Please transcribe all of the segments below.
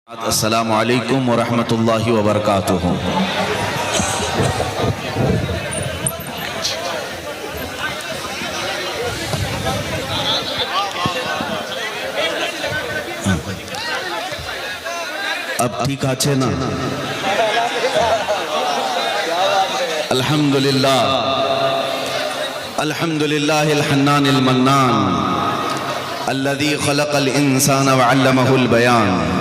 السلام علیکم ورحمۃ اللہ وبرکاتہ۔ اب ٹھیک اچھے نا؟ الحمدللہ الحمدللہ الحنان المنان الذي خلق الانسان وعلمه البيان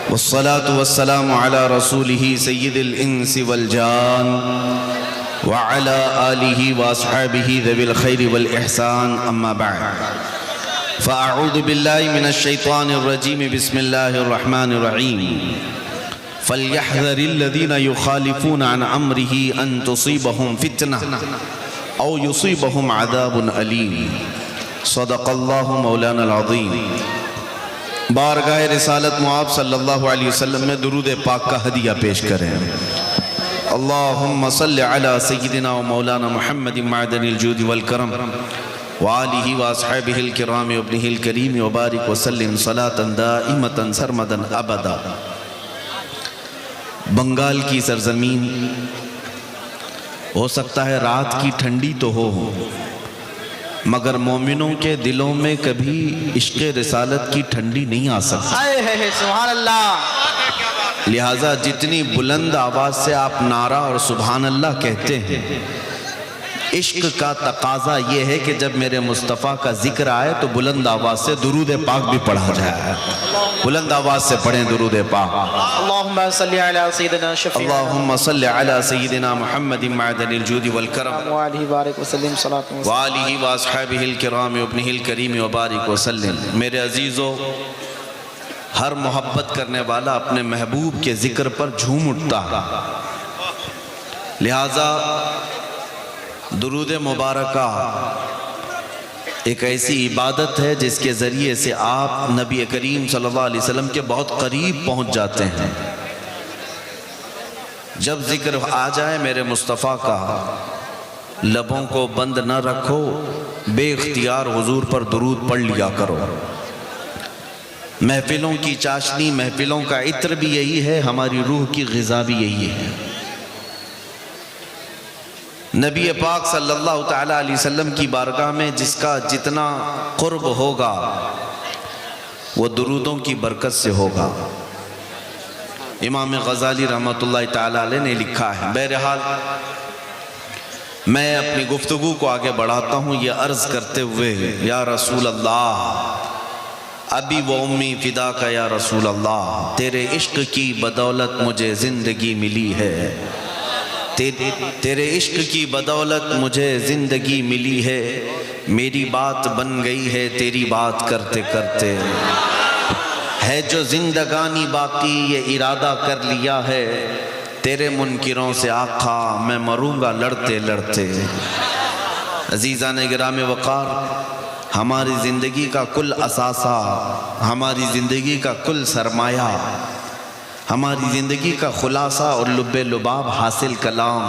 والصلاة والسلام على رسوله سيد الإنس والجان وعلى آله وأصحابه ذوي الخير والإحسان أما بعد فأعوذ بالله من الشيطان الرجيم بسم الله الرحمن الرحيم فليحذر الذين يخالفون عن أمره أن تصيبهم فتنة أو يصيبهم عذاب أليم صدق الله مولانا العظيم۔ بارگاہ رسالت معاب صلی اللہ علیہ وسلم میں درود پاک کا ہدیہ پیش کریں۔ اللہم صلی علی سیدنا و مولانا محمد معدن الجود والکرم وآلہ واصحابہ الکرام وابنہ الکریم وبارک وسلم صلاة دائمتا سرمدا ابدا۔ بنگال کی سرزمین، ہو سکتا ہے رات کی ٹھنڈی تو ہو، مگر مومنوں کے دلوں میں کبھی عشق رسالت کی ٹھنڈی نہیں آ سکتی۔ سبحان اللہ۔ لہٰذا جتنی بلند آواز سے آپ نعرہ اور سبحان اللہ کہتے ہیں، عشق کا تقاضا یہ ہے کہ جب میرے مصطفیٰ کا ذکر آئے تو بلند آواز سے درود پاک بھی پڑھا جائے۔ بلند آواز سے پڑھیں درود پاک۔ اللہم صلی علی سیدنا شفیعنا اللہم صلی علی سیدنا محمد معدن الجود والکرم وآلہ بارک وسلم صلاة وسلم وآلہ واصحابہ الکرام وابنہ الکریم وبارک وسلم۔ میرے عزیزو، ہر محبت کرنے والا اپنے محبوب کے ذکر پر جھوم اٹھتا ہے، لہٰذا درود مبارکہ ایک ایسی عبادت ہے جس کے ذریعے سے آپ نبی کریم صلی اللہ علیہ وسلم کے بہت قریب پہنچ جاتے ہیں۔ جب ذکر آ جائے میرے مصطفیٰ کا، لبوں کو بند نہ رکھو، بے اختیار حضور پر درود پڑھ لیا کرو۔ محفلوں کی چاشنی، محفلوں کا عطر بھی یہی ہے، ہماری روح کی غذا بھی یہی ہے۔ نبی پاک صلی اللہ تعالیٰ علیہ وسلم کی بارگاہ میں جس کا جتنا قرب ہوگا وہ درودوں کی برکت سے ہوگا۔ امام غزالی رحمۃ اللہ تعالیٰ علیہ نے لکھا ہے۔ بہرحال میں اپنی گفتگو کو آگے بڑھاتا ہوں یہ عرض کرتے ہوئے، یا رسول اللہ، ابی و امی فدا کا یا رسول اللہ، تیرے عشق کی بدولت مجھے زندگی ملی ہے، تیرے عشق کی بدولت مجھے زندگی ملی ہے، میری بات بن گئی ہے تیری بات کرتے کرتے، ہے جو زندگانی باقی یہ ارادہ کر لیا ہے، تیرے منکروں سے آقا میں مروں گا لڑتے لڑتے۔ عزیزان گرامی وقار، ہماری زندگی کا کل اثاثہ، ہماری زندگی کا کل سرمایہ، ہماری زندگی کا خلاصہ اور لب لباب حاصل کلام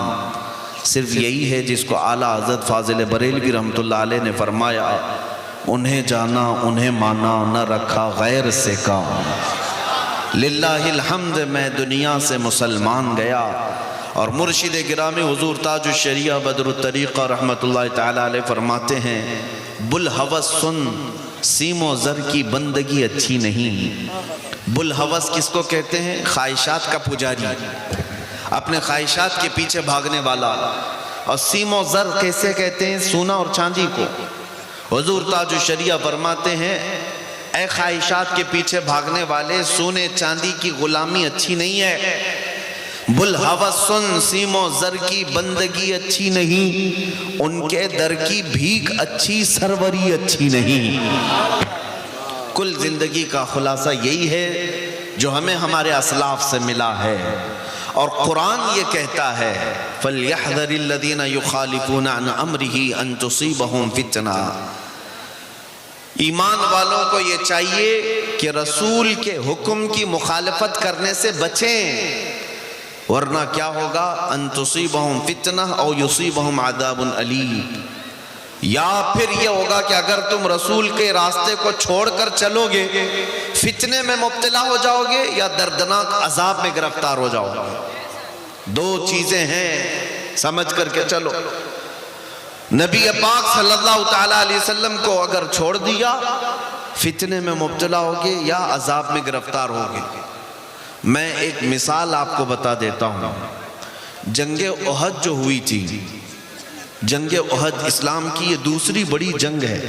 صرف یہی ہے جس کو اعلیٰ حضرت فاضل بریلوی رحمۃ اللہ علیہ نے فرمایا، انہیں جانا انہیں مانا نہ رکھا غیر سے کام۔ للہ الحمد میں دنیا سے مسلمان گیا، اور مرشد گرامی حضور تاج الشریعہ بدر الطریقہ رحمۃ اللہ تعالیٰ علیہ فرماتے ہیں، بلحوث سن، سیم و زر کی بندگی اچھی نہیں۔ بلحوث کس کو کہتے ہیں؟ خواہشات کا پجاری، اپنے خواہشات کے پیچھے بھاگنے والا۔ اور سیم و زر کیسے کہتے ہیں؟ سونا اور چاندی کو۔ حضور تاج الشریعہ فرماتے ہیں، اے خواہشات کے پیچھے بھاگنے والے، سونے چاندی کی غلامی اچھی نہیں ہے۔ بلحوث سن، سیم و زر کی بندگی اچھی نہیں، ان کے در کی بھیک اچھی، سروری اچھی نہیں۔ کل زندگی کا خلاصہ یہی ہے جو ہمیں ہمارے اسلاف سے ملا ہے، اور قرآن یہ کہتا ہے فَلْيَحْذَرِ الَّذِينَ يُخَالِفُونَ عَنْ أَمْرِهِ أَن تُصِيبَهُمْ فِتْنَةٌ۔ ایمان والوں کو یہ چاہیے کہ رسول کے حکم کی مخالفت کرنے سے بچیں، ورنہ کیا ہوگا؟ أَن تُصِيبَهُمْ فِتْنَةٌ أَوْ يُصِيبَهُمْ عَذَابٌ أَلِيمٌ، یا پھر یہ ہوگا کہ اگر تم رسول کے راستے کو چھوڑ کر چلو گے فتنے میں مبتلا ہو جاؤ گے یا دردناک عذاب میں گرفتار ہو جاؤ گے. دو چیزیں ہیں، سمجھ کر کے چلو. نبی پاک صلی اللہ تعالیٰ علیہ وسلم کو اگر چھوڑ دیا فتنے میں مبتلا ہوگے یا عذاب میں گرفتار ہوگے. میں ایک مثال آپ کو بتا دیتا ہوں. جنگ احد جو ہوئی تھی، جنگ احد اسلام کی یہ دوسری بڑی جنگ ہے.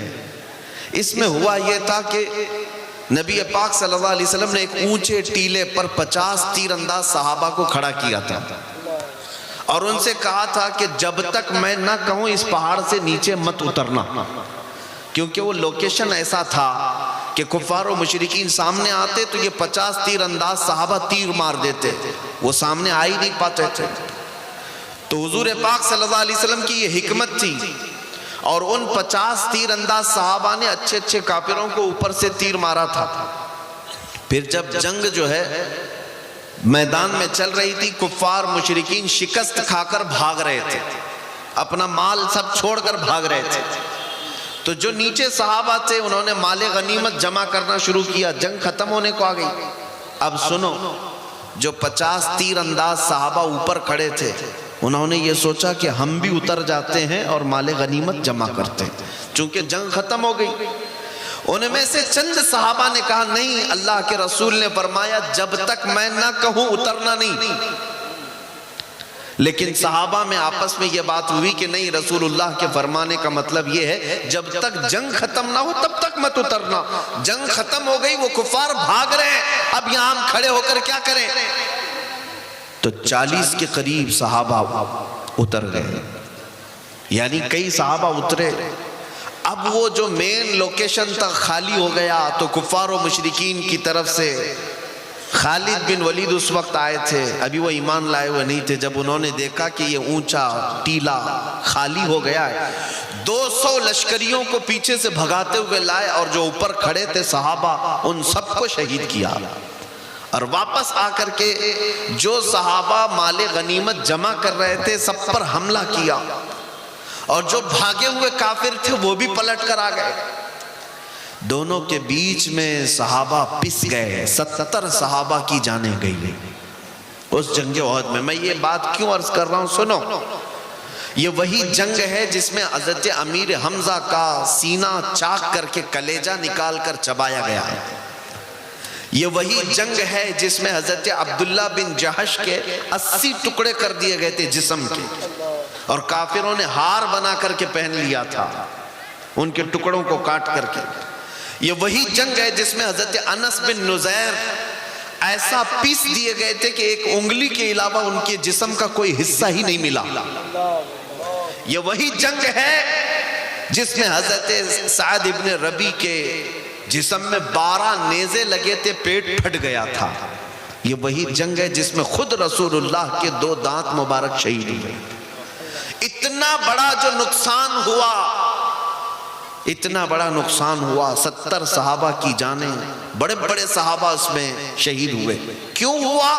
اس میں ہوا یہ تھا کہ نبی پاک صلی اللہ علیہ وسلم نے ایک اونچے ٹیلے پر 50 تیر انداز صحابہ کو کھڑا کیا تھا اور ان سے کہا تھا کہ جب تک میں نہ کہوں اس پہاڑ سے نیچے مت اترنا، کیونکہ وہ لوکیشن ایسا تھا کہ کفار و مشرکین سامنے آتے تو یہ 50 تیر انداز صحابہ تیر مار دیتے، وہ سامنے آ ہی نہیں پاتے تھے. تو حضور پاک صلی اللہ علیہ وسلم کی یہ حکمت تھی اور ان 50 تیر انداز صحابہ نے اچھے اچھے کافروں کو اوپر سے تیر مارا تھا. پھر جب جنگ جو ہے میدان میں چل رہی تھی، کفار مشرکین شکست کھا کر بھاگ رہے تھے، اپنا مال سب چھوڑ کر بھاگ رہے تھے. تو جو نیچے صحابہ تھے انہوں نے مال غنیمت جمع کرنا شروع کیا. جنگ ختم ہونے کو آ گئی. اب سنو، جو 50 تیر انداز صحابہ اوپر کھڑے تھے انہوں نے یہ سوچا کہ ہم بھی اتر جاتے ہیں اور مال غنیمت جمع کرتے ہیں، چونکہ جنگ ختم ہو گئی. ان میں سے چند صحابہ نے کہا نہیں، اللہ کے رسول نے فرمایا جب تک میں نہ کہوں اترنا نہیں. لیکن صحابہ میں آپس میں یہ بات ہوئی کہ نہیں، رسول اللہ کے فرمانے کا مطلب یہ ہے جب تک جنگ ختم نہ ہو تب تک مت اترنا. جنگ ختم ہو گئی، وہ کفار بھاگ رہے ہیں، اب یہاں ہم کھڑے ہو کر کیا کریں؟ تو 40 کے قریب صحابہ اتر گئے، یعنی کئی صحابہ اترے. اب وہ جو مین لوکیشن تک خالی ہو گیا تو کفار و مشرکین کی طرف سے خالد بن ولید اس وقت آئے تھے، ابھی وہ ایمان لائے ہوئے نہیں تھے. جب انہوں نے دیکھا کہ یہ اونچا ٹیلا خالی ہو گیا ہے، 200 لشکریوں کو پیچھے سے بھگاتے ہوئے لائے اور جو اوپر کھڑے تھے صحابہ ان سب کو شہید کیا. اور واپس آ کر کے جو صحابہ مال غنیمت جمع کر رہے تھے سب پر حملہ کیا اور جو بھاگے ہوئے کافر تھے وہ بھی پلٹ کر آ گئے. دونوں کے بیچ میں صحابہ پس گئے، 70 صحابہ کی جانیں گئی اس جنگ احد میں. میں یہ بات کیوں عرض کر رہا ہوں؟ سنو، یہ وہی جنگ ہے جس میں حضرت امیر حمزہ کا سینہ چاک کر کے کلیجہ نکال کر چبایا گیا ہے. یہ وہی جنگ ہے جس میں حضرت عبداللہ بن جہش کے 80 ٹکڑے کر دیے گئے تھے جسم کے، اور کافروں نے ہار بنا کر کے پہن لیا تھا ان کے ٹکڑوں کو کاٹ کر کے. یہ وہی جنگ ہے جس میں حضرت انس بن نزیر ایسا پیس دیے گئے تھے کہ ایک انگلی کے علاوہ ان کے جسم کا کوئی حصہ ہی نہیں ملا. یہ وہی جنگ ہے جس میں حضرت سعد ابن ربی کے جسم میں 12 نیزے لگے تھے، پیٹ پھٹ گیا تھا. یہ وہی جنگ ہے جس میں خود رسول اللہ کے 2 دانت مبارک شہید ہوئے. اتنا بڑا جو نقصان ہوا، اتنا بڑا نقصان ہوا، 70 صحابہ کی جانیں، بڑے بڑے صحابہ اس میں شہید ہوئے. کیوں ہوا؟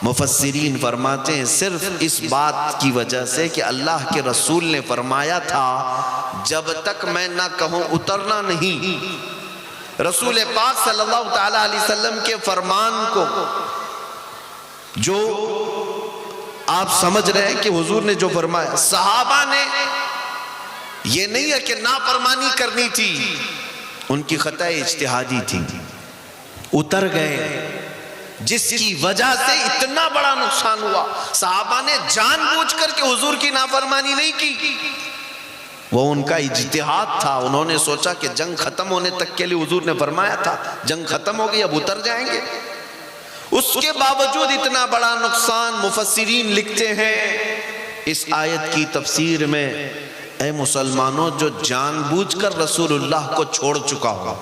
مفسرین فرماتے ہیں صرف اس بات کی وجہ سے کہ اللہ کے رسول نے فرمایا تھا جب تک میں نہ کہوں اترنا نہیں. رسول پاک صلی اللہ تعالیٰ علیہ وسلم کے فرمان کو جو آپ سمجھ رہے ہیں کہ حضور نے جو فرمایا، صحابہ نے یہ نہیں ہے کہ نافرمانی کرنی تھی، ان کی خطا اجتہادی تھی، اتر گئے جس کی وجہ سے اتنا بڑا نقصان ہوا. صحابہ نے جان بوجھ کر کے حضور کی نافرمانی نہیں کی، وہ ان کا اجتہاد تھا. انہوں نے سوچا کہ جنگ ختم ہونے تک کے لیے حضور نے فرمایا تھا جنگ ختم ہو گئی اب اتر جائیں گے. اس کے باوجود اتنا بڑا نقصان. مفسرین لکھتے ہیں اس آیت کی تفسیر میں، اے مسلمانوں جو جان بوجھ کر رسول اللہ کو چھوڑ چکا ہو،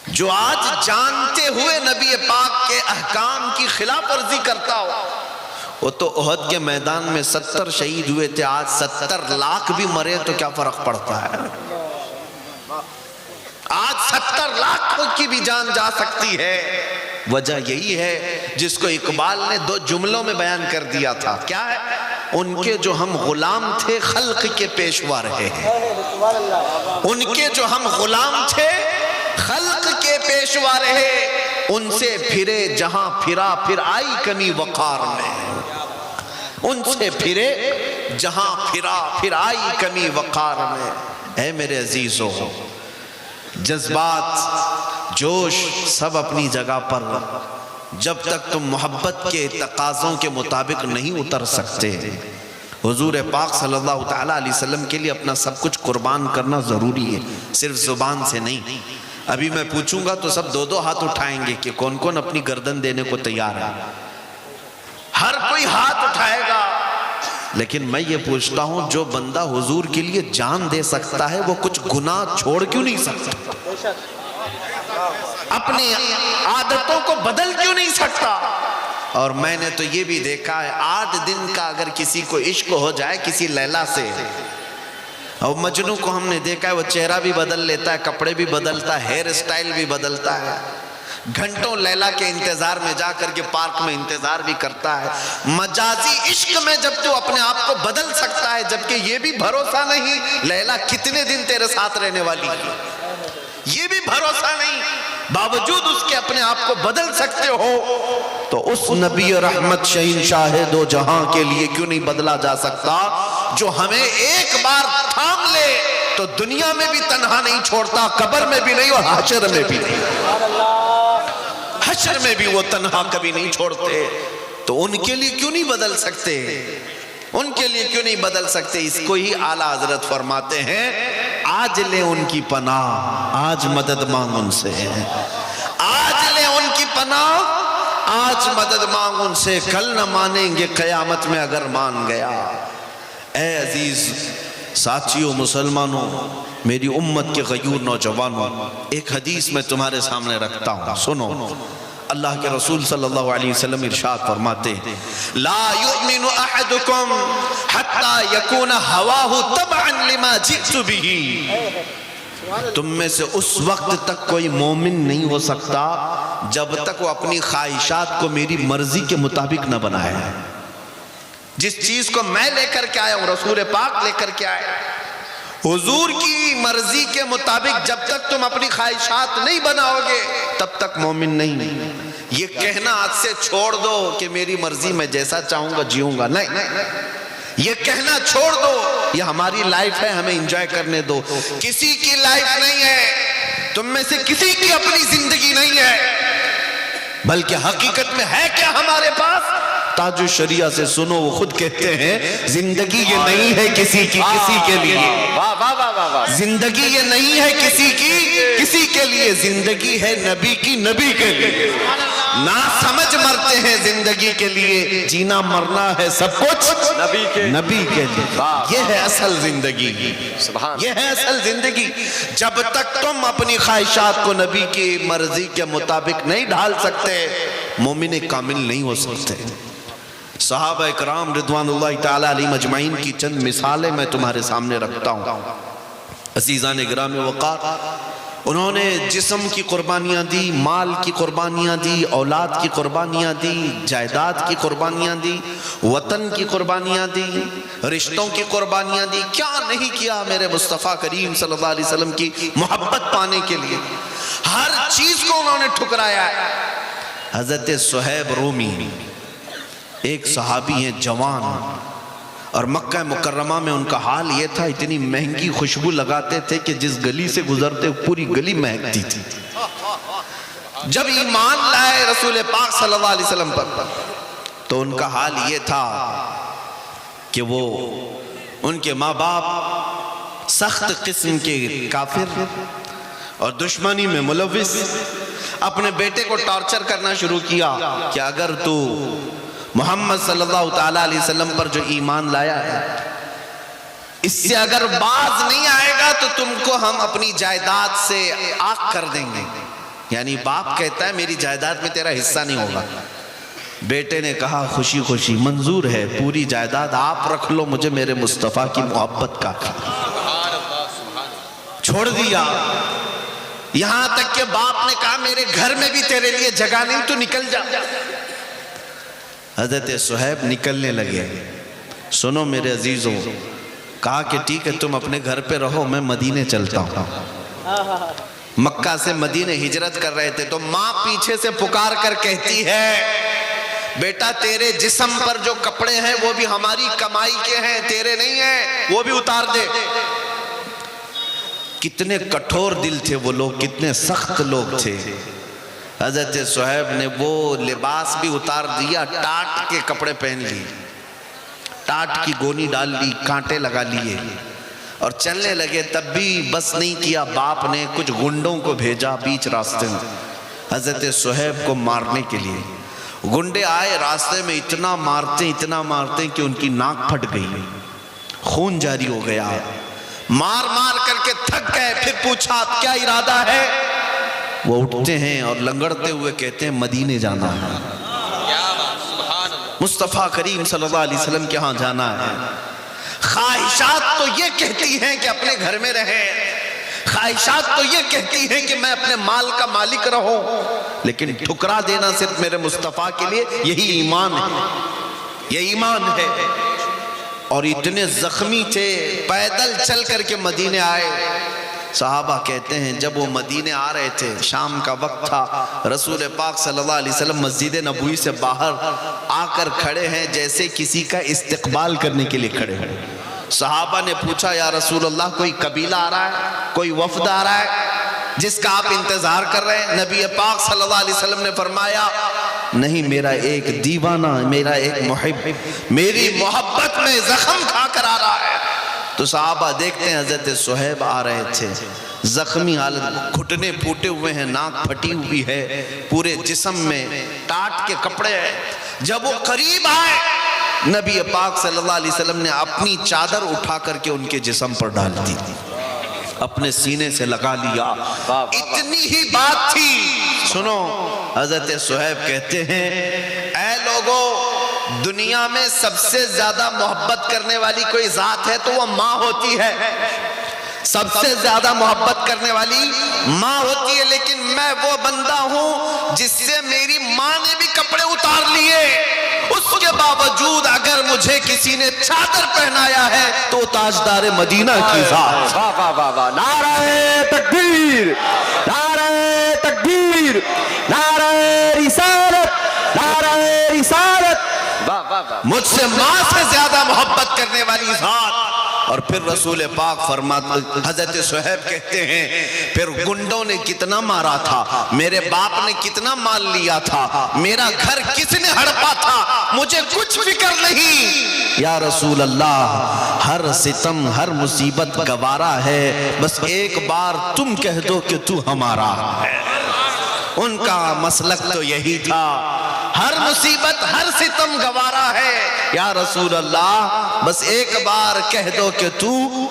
جو آج جانتے ہوئے نبی پاک کے احکام کی خلاف ورزی کرتا ہو، وہ تو احد کے میدان میں 70 شہید ہوئے تھے، آج 70 لاکھ بھی مرے تو کیا فرق پڑتا ہے؟ آج 70 لاکھ کی بھی جان جا سکتی ہے. وجہ یہی ہے جس کو اقبال نے 2 جملوں میں بیان کر دیا تھا. کیا ہے؟ ان کے جو ہم غلام تھے خلق کے پیشوا رہے ہیں، ان کے جو ہم غلام تھے خلق کے پیشوا رہے، ان سے پھرے جہاں پھرا پھر آئی کمی وقار میں، ان سے پھرے جہاں پھرا پھر آئی کمی وقار میں۔ اے میرے عزیزو، جذبات جوش سب اپنی جگہ پر، جب تک تم محبت کے تقاضوں کے مطابق نہیں اتر سکتے، حضور پاک صلی اللہ تعالیٰ علیہ وسلم کے لیے اپنا سب کچھ قربان کرنا ضروری ہے، صرف زبان سے نہیں۔ ابھی میں پوچھوں گا تو سب دو دو ہاتھ اٹھائیں گے کہ کون کون اپنی گردن دینے کو تیار ہے، ہر کوئی ہاتھ اٹھائے گا۔ لیکن میں یہ پوچھتا ہوں، جو بندہ حضور کے لیے جان دے سکتا ہے وہ کچھ گناہ چھوڑ کیوں نہیں سکتا؟ اپنی عادتوں کو بدل کیوں نہیں سکتا؟ اور میں نے تو یہ بھی دیکھا ہے، 8 دن کا اگر کسی کو عشق ہو جائے کسی لیلا سے، اور مجنوں کو ہم نے دیکھا ہے وہ چہرہ بھی بدل لیتا ہے، کپڑے بھی بدلتا ہے، ہیئر اسٹائل بھی بدلتا ہے، گھنٹوں لیلا کے انتظار میں جا کر کے پارک میں انتظار بھی کرتا ہے۔ مجازی عشق میں جب تو اپنے آپ کو بدل سکتا ہے، جبکہ یہ بھی بھروسہ نہیں لیلا کتنے دن تیرے ساتھ رہنے والی ہے، یہ بھی بھروسہ نہیں، باوجود اس کے اپنے آپ کو بدل سکتے ہو، تو اس نبی رحمت شہنشاہ دو جہاں کے لیے کیوں نہیں بدلا جا سکتا، جو ہمیں ایک بار تھام لے تو دنیا میں بھی تنہا نہیں چھوڑتا، قبر میں بھی نہیں اور حشر میں بھی نہیں، حشر میں بھی وہ تنہا کبھی نہیں چھوڑتے۔ تو ان کے لیے کیوں نہیں بدل سکتے، ان کے لیے کیوں نہیں بدل سکتے؟ اس کو ہی اعلیٰ حضرت فرماتے ہیں، آج لے ان کی پناہ آج مدد مانگ ان سے، آج لے ان کی پناہ آج مدد مانگ ان سے، کل نہ مانیں گے قیامت میں اگر مان گیا۔ اے عزیز ساتھیوں، مسلمانوں، میری امت کے غیور نوجوانوں، ایک حدیث میں تمہارے سامنے رکھتا ہوں، سنو۔ اللہ کے رسول صلی اللہ علیہ وسلم ارشاد فرماتے ہیں، لا یؤمن احدکم حتی یکون ہواہ تبعا لما جئت بہ، تم میں سے اس وقت تک کوئی مومن نہیں ہو سکتا جب تک وہ اپنی خواہشات کو میری مرضی کے مطابق نہ بنائے۔ جس چیز کو میں لے کر کے آیا ہوں، رسول پاک لے کر کے آیا، حضور کی مرضی کے مطابق جب تک تم اپنی خواہشات نہیں بناؤ گے تب تک مومن نہیں۔ یہ کہنا آج سے چھوڑ دو کہ میری مرضی میں جیسا چاہوں گا جیوں گا، نہیں، یہ کہنا چھوڑ دو، یہ ہماری لائف ہے، ہمیں انجوائے کرنے دو۔ کسی کی لائف نہیں ہے، تم میں سے کسی کی اپنی زندگی نہیں ہے، بلکہ حقیقت میں ہے کیا ہمارے پاس؟ تاج الشریعہ سے سنو، وہ خود کہتے ہیں زندگی یہ نہیں ہے کسی کی کسی کے لیے، زندگی یہ نہیں ہے کسی کی کسی کے لیے، زندگی ہے نبی کی نبی کے لیے۔ نا سمجھ مرتے ہیں زندگی کے لیے، جینا مرنا ہے سب کچھ نبی کے لیے۔ یہ ہے اصل زندگی، یہ ہے اصل زندگی۔ جب تک تم اپنی خواہشات کو نبی کی مرضی کے مطابق نہیں ڈھال سکتے، مومن کامل نہیں ہو سکتے۔ صحابہ اکرام رضوان اللہ تعالیٰ علیہ مجمعین کی چند مثالیں میں تمہارے سامنے رکھتا ہوں۔ عزیزان گرامی وقار، انہوں نے جسم کی قربانیاں دی، مال کی قربانیاں دی، اولاد کی قربانیاں دی، جائیداد کی قربانیاں دی، وطن کی قربانیاں دی، رشتوں کی قربانیاں دی، کیا نہیں کیا میرے مصطفیٰ کریم صلی اللہ علیہ وسلم کی محبت پانے کے لیے، ہر چیز کو انہوں نے ٹھکرایا ہے۔ حضرت صہیب رومی ایک صحابی ہیں جوان، اور مکہ مکرمہ میں ان کا حال یہ تھا، اتنی مہنگی خوشبو لگاتے تھے کہ جس گلی سے گزرتے پوری گلی مہکتی تھی۔ جب ایمان لائے رسول پاک صلی اللہ علیہ وسلم پر تو ان کا حال یہ تھا کہ وہ ان کے ماں باپ سخت قسم کے کافر اور دشمنی میں ملوث، اپنے بیٹے کو ٹارچر کرنا شروع کیا کہ اگر تو محمد صلی اللہ تعالیٰ علیہ وسلم پر جو ایمان لایا ہے اس سے اگر باز نہیں آئے گا تو تم کو ہم اپنی جائیداد سے آگ کر دیں گے۔ یعنی باپ کہتا ہے میری جائیداد میں تیرا حصہ نہیں ہوگا۔ بیٹے نے کہا خوشی خوشی منظور ہے، پوری جائیداد آپ رکھ لو، مجھے میرے مصطفیٰ کی محبت کا چھوڑ دیا۔ یہاں تک کہ باپ نے کہا میرے گھر میں بھی تیرے لیے جگہ نہیں، تو نکل جا۔ حضرت صہیب نکلنے لگے، سنو میرے عزیزوں، کہا کہ ٹھیک ہے تم اپنے گھر پہ رہو، میں مدینے چلتا ہوں۔ مکہ سے مدینے ہجرت کر رہے تھے تو ماں پیچھے سے پکار کر کہتی ہے بیٹا تیرے جسم پر جو کپڑے ہیں وہ بھی ہماری کمائی کے ہیں، تیرے نہیں ہیں، وہ بھی اتار دے۔ کتنے کٹھور دل تھے وہ لوگ، کتنے سخت لوگ تھے۔ حضرت صہیب نے وہ لباس بھی اتار دیا، ٹاٹ کے کپڑے پہن لی، ٹاٹ کی گونی ڈال لی، کانٹے لگا لیے اور چلنے لگے۔ تب بھی بس نہیں کیا، باپ نے کچھ گنڈوں کو بھیجا بیچ راستے میں حضرت صہیب کو مارنے کے لیے۔ گنڈے آئے، راستے میں اتنا مارتے کہ ان کی ناک پھٹ گئی، خون جاری ہو گیا، مار مار کر کے تھک گئے۔ پھر پوچھا اب کیا ارادہ ہے؟ وہ اٹھتے ہیں اور لنگڑتے ہوئے کہتے ہیں مدینے جانا ہے، مصطفیٰ کریم صلی اللہ علیہ وسلم کے ہاں جانا ہے۔ خواہشات تو یہ کہتی ہیں کہ اپنے گھر میں رہیں، خواہشات تو یہ کہتی ہیں کہ میں اپنے مال کا مالک رہوں، لیکن ٹھکرا دینا صرف میرے مصطفیٰ کے لیے یہی ایمان ہے، یہ ایمان ہے۔ اور اتنے زخمی تھے، پیدل چل کر کے مدینے آئے۔ صحابہ کہتے ہیں جب وہ مدینے آ رہے تھے، شام کا وقت تھا، رسول پاک صلی اللہ علیہ وسلم مسجد نبوی سے باہر آ کر کھڑے ہیں جیسے کسی کا استقبال کرنے کے لیے کھڑے ہیں۔ صحابہ نے پوچھا یا رسول اللہ کوئی قبیلہ آ رہا ہے، کوئی وفد آ رہا ہے جس کا آپ انتظار کر رہے ہیں؟ نبی پاک صلی اللہ علیہ وسلم نے فرمایا نہیں، میرا ایک دیوانہ، میرا ایک محب میری محبت میں زخم کھا کر آ رہا ہے۔ تو صحابہ دیکھتے ہیں حضرت صہیب آ رہے تھے، زخمی حالت، گھٹنے پھوٹے ہوئے ہیں، ناک پھٹی ہوئی ہے، پورے جسم میں ٹاٹ کے کپڑے ہیں۔ جب وہ قریب آئے، نبی پاک صلی اللہ علیہ وسلم نے اپنی چادر اٹھا کر کے ان کے جسم پر ڈال دی، اپنے سینے سے لگا لیا۔ اتنی ہی بات تھی۔ سنو، حضرت صہیب کہتے ہیں اے لوگوں، دنیا میں سب سے زیادہ محبت کرنے والی کوئی ذات ہے تو وہ ماں ہوتی ہے، سب سے زیادہ محبت کرنے والی ماں ہوتی ہے، لیکن میں وہ بندہ ہوں جس سے میری ماں نے بھی کپڑے اتار لیے، اس کے باوجود اگر مجھے کسی نے چادر پہنایا ہے تو تاجدار مدینہ کی ذات۔ نعرہ تکبیر، نعرہ تکبیر، نعرہ رسالت، نعرہ رسالت۔ مجھ سے ماں سے زیادہ محبت کرنے والی ذات۔ اور پھر رسول پاک فرماتے، حضرت صہیب کہتے ہیں پھر گنڈوں نے کتنا مارا تھا، میرے باپ نے کتنا مال لیا تھا، میرا گھر کس نے ہڑپا تھا، مجھے کچھ فکر نہیں۔ یا رسول اللہ، ہر ستم ہر مصیبت گوارا ہے، بس ایک بار تم کہہ دو کہ تو ہمارا ہے۔ ان کا مسلک تو یہی تھا، ہر مصیبت ہر ستم گوارا ہے، یا رسول اللہ بس ایک بار کہہ دو کہ تو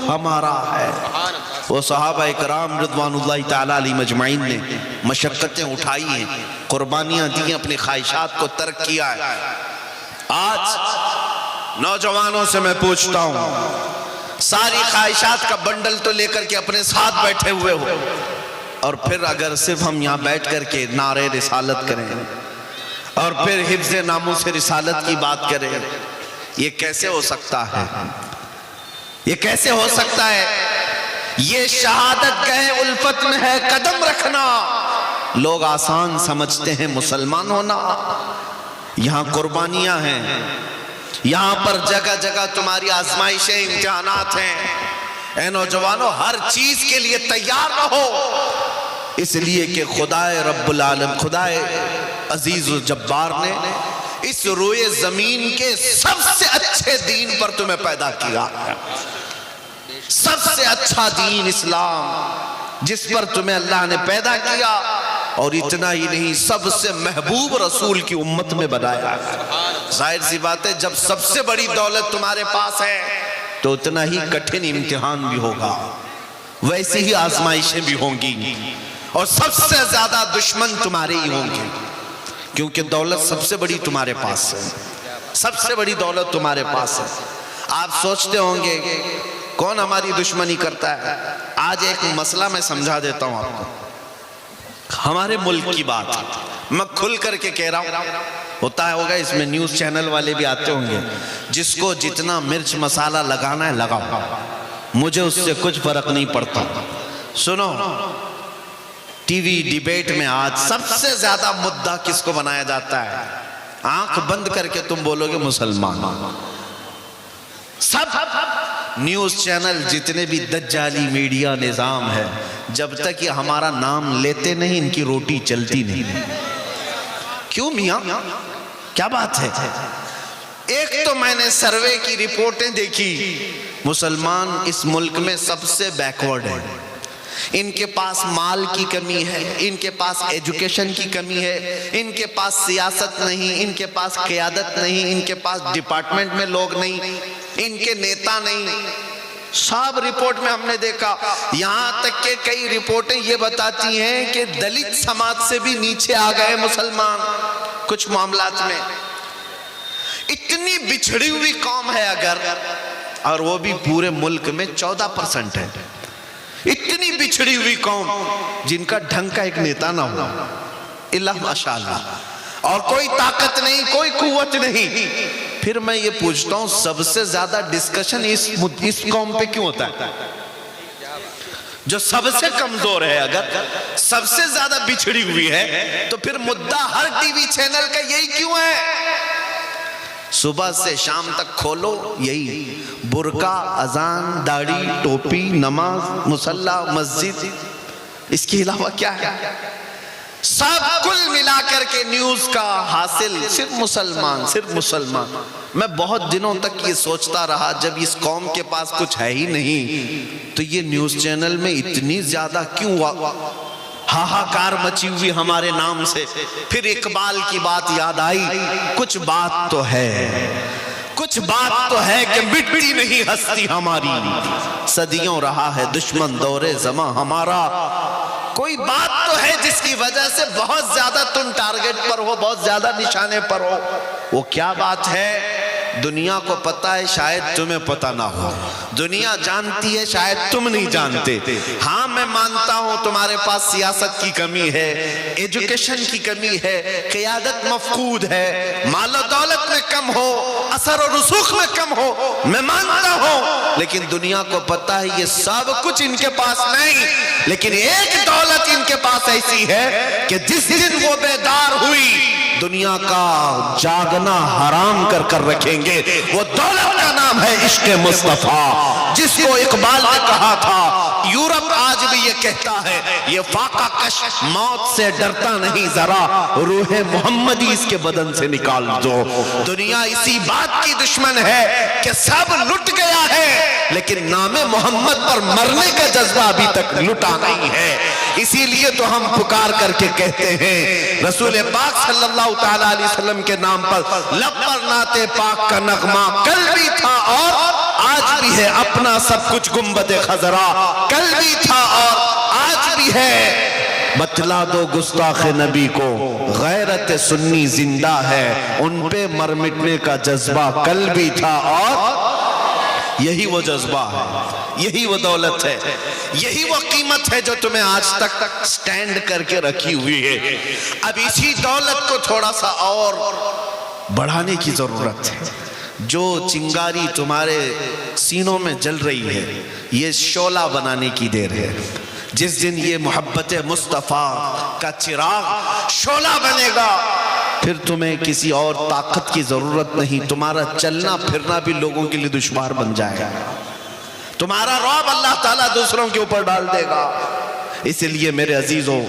ہمارا ہے۔ وہ صحابہ اکرام رضوان اللہ تعالیٰ علیہ مجمعین نے مشقتیں اٹھائی ہیں، قربانیاں دی ہیں، اپنی خواہشات کو ترک کیا ہے۔ آج نوجوانوں سے میں پوچھتا ہوں، ساری خواہشات کا بنڈل تو لے کر کے اپنے ساتھ بیٹھے ہوئے ہو، اور پھر اگر صرف ہم یہاں بیٹھ کر کے نعرے رسالت کریں اور پھر حفظ ناموس رسالت کی بات کریں، یہ کیسے ہو سکتا ہے؟ یہ کیسے ہو سکتا ہے؟ یہ شہادت گہے الفت میں ہے قدم رکھنا۔ لوگ آسان سمجھتے ہیں مسلمان ہونا، یہاں قربانیاں ہیں، یہاں پر جگہ جگہ تمہاری آزمائشیں، امتحانات ہیں۔ اے نوجوانوں، ہر چیز کے لیے تیار رہو، اس لیے کہ خدائے رب العالم، خدائے عزیز و جبار نے اس روئے زمین کے سب سے اچھے دین پر تمہیں پیدا کیا، سب سے اچھا دین اسلام جس پر تمہیں اللہ نے پیدا کیا، اور اتنا ہی نہیں سب سے محبوب رسول کی امت میں بنایا۔ ظاہر سی بات ہے جب سب سے بڑی دولت تمہارے پاس ہے تو اتنا ہی کٹھن امتحان بھی ہوگا، ویسے ہی آزمائشیں بھی ہوں گی، اور سب سے زیادہ دشمن تمہارے ہی ہوں گے، کیونکہ دولت سب سے بڑی تمہارے پاس ہے، سب سے بڑی دولت تمہارے پاس ہے۔ آپ سوچتے ہوں گے کون ہماری دشمنی کرتا ہے؟ آج ایک مسئلہ میں سمجھا دیتا ہوں آپ کو، ہمارے ملک کی بات میں کھل کر کے کہہ رہا ہوں، ہوتا ہے ہوگا اس میں نیوز چینل والے بھی آتے ہوں گے، جس کو جتنا مرچ مسالہ لگانا ہے لگاؤ، مجھے اس سے کچھ فرق نہیں پڑتا۔ سنو، ٹی وی ڈیبیٹ میں آج سب سے زیادہ مدعا کس کو بنایا جاتا ہے؟ آنکھ بند کر کے تم بولو گے مسلمان۔ سب نیوز چینل جتنے بھی دجالی میڈیا نظام ہے، جب تک یہ ہمارا نام لیتے نہیں ان کی روٹی چلتی نہیں۔ کیوں میاں؟ کیا بات ہے؟ ایک تو میں نے سروے کی رپورٹیں دیکھی، مسلمان اس ملک میں سب سے بیکورڈ ہیں، ان کے پاس مال کی کمی ہے، ان کے پاس ایجوکیشن کی کمی ہے، ان کے پاس سیاست نہیں، ان کے پاس قیادت نہیں، ان کے پاس ڈپارٹمنٹ میں لوگ نہیں، ان کے نیتا نہیں۔ سب رپورٹ میں ہم نے دیکھا، یہاں تک کہ کئی رپورٹیں یہ بتاتی ہیں کہ دلت سماج سے بھی نیچے آ گئے مسلمان کچھ معاملات میں۔ اتنی بچھڑی ہوئی قوم ہے اگر، اور وہ بھی پورے ملک میں 14% ہے، اتنی بچھڑی ہوئی قوم جن کا ڈھنگ کا ایک نیتا نہ ہو، اللہ ماشاءاللہ، اور کوئی طاقت نہیں، کوئی قوت نہیں۔ پھر میں یہ پوچھتا ہوں سب سے زیادہ ڈسکشن اس قوم پہ کیوں ہوتا ہے؟ جو سب سے کمزور ہے، اگر سب سے زیادہ بچھڑی ہوئی ہے، تو پھر مدعا ہر ٹی وی چینل کا یہی کیوں ہے؟ صبح سے شام تک کھولو یہی برقع، اذان، داڑھی، ٹوپی، نماز، مصلی، مسجد، اس کے علاوہ کیا ہے؟ سب کل ملا کر کے نیوز کا حاصل صرف مسلمان، صرف مسلمان۔ میں بہت دنوں تک یہ سوچتا رہا، جب اس قوم کے پاس کچھ ہے ہی نہیں تو یہ نیوز چینل میں اتنی زیادہ کیوں ہاہاکار مچی ہوئی ہمارے نام سے؟ پھر اقبال کی بات یاد آئی، کچھ بات تو ہے، کچھ بات تو ہے کہ مٹتی نہیں ہستی ہماری، صدیوں رہا ہے دشمن دور زماں ہمارا۔ کوئی بات تو ہے جس کی وجہ سے بہت زیادہ تم ٹارگٹ پر ہو، بہت زیادہ نشانے پر ہو۔ وہ کیا بات ہے؟ دنیا کو پتہ ہے، شاید تمہیں پتہ نہ ہو، دنیا جانتی ہے، شاید تم نہیں جانتے۔ ہاں میں مانتا ہوں تمہارے پاس سیاست کی کمی ہے، ایجوکیشن کی کمی ہے، قیادت مفقود ہے، مال و دولت میں کم ہو، اثر و رسوخ میں کم ہو، میں مانتا ہوں، لیکن دنیا کو پتہ ہے یہ سب کچھ ان کے پاس نہیں۔ لیکن ایک دولت ان کے پاس ایسی ہے کہ جس دن وہ بیدار ہوئی دنیا کا جاگنا حرام کر کر رکھیں گے۔ وہ دولت کا نام ہے عشق مصطفیٰ، جس کو اقبال نے کہا تھا، یورپ آج بھی یہ کہتا ہے، یہ فاقہ کش موت سے ڈرتا نہیں، ذرا روح محمدی اس کے بدن سے نکال دو۔ دنیا اسی بات کی دشمن ہے کہ سب لٹ گیا ہے، لیکن نام محمد پر مرنے کا جذبہ ابھی تک لٹا نہیں ہے۔ اسی لیے تو ہم پکار کر کے کہتے ہیں، رسول پاک صلی اللہ تعالیٰ علیہ وسلم کے نام پر لب پر نعت پاک کا نغمہ کل بھی تھا اور آج بھی ہے، اپنا سب کچھ گنبد خضرا کل بھی تھا اور آج بھی ہے۔ بتلا دو گستاخ نبی کو غیرت سنی زندہ ہے، ان پہ مر مٹنے کا جذبہ کل بھی تھا اور یہی وہ جذبہ ہے، یہی وہ دولت ہے، یہی وہ قیمت ہے جو تمہیں آج تک سٹینڈ کر کے رکھی ہوئی ہے۔ اب اسی دولت کو تھوڑا سا اور بڑھانے کی ضرورت ہے۔ جو چنگاری تمہارے سینوں میں جل رہی ہے، یہ شعلہ بنانے کی دیر ہے۔ جس دن یہ محبت مصطفیٰ کا چراغ شعلہ بنے گا، پھر تمہیں کسی اور طاقت کی ضرورت نہیں، تمہارا چلنا پھرنا بھی لوگوں کے لیے دشوار بن جائے گا، تمہارا رعب اللہ تعالیٰ دوسروں کے اوپر ڈال دے گا۔ اس لیے میرے عزیزوں،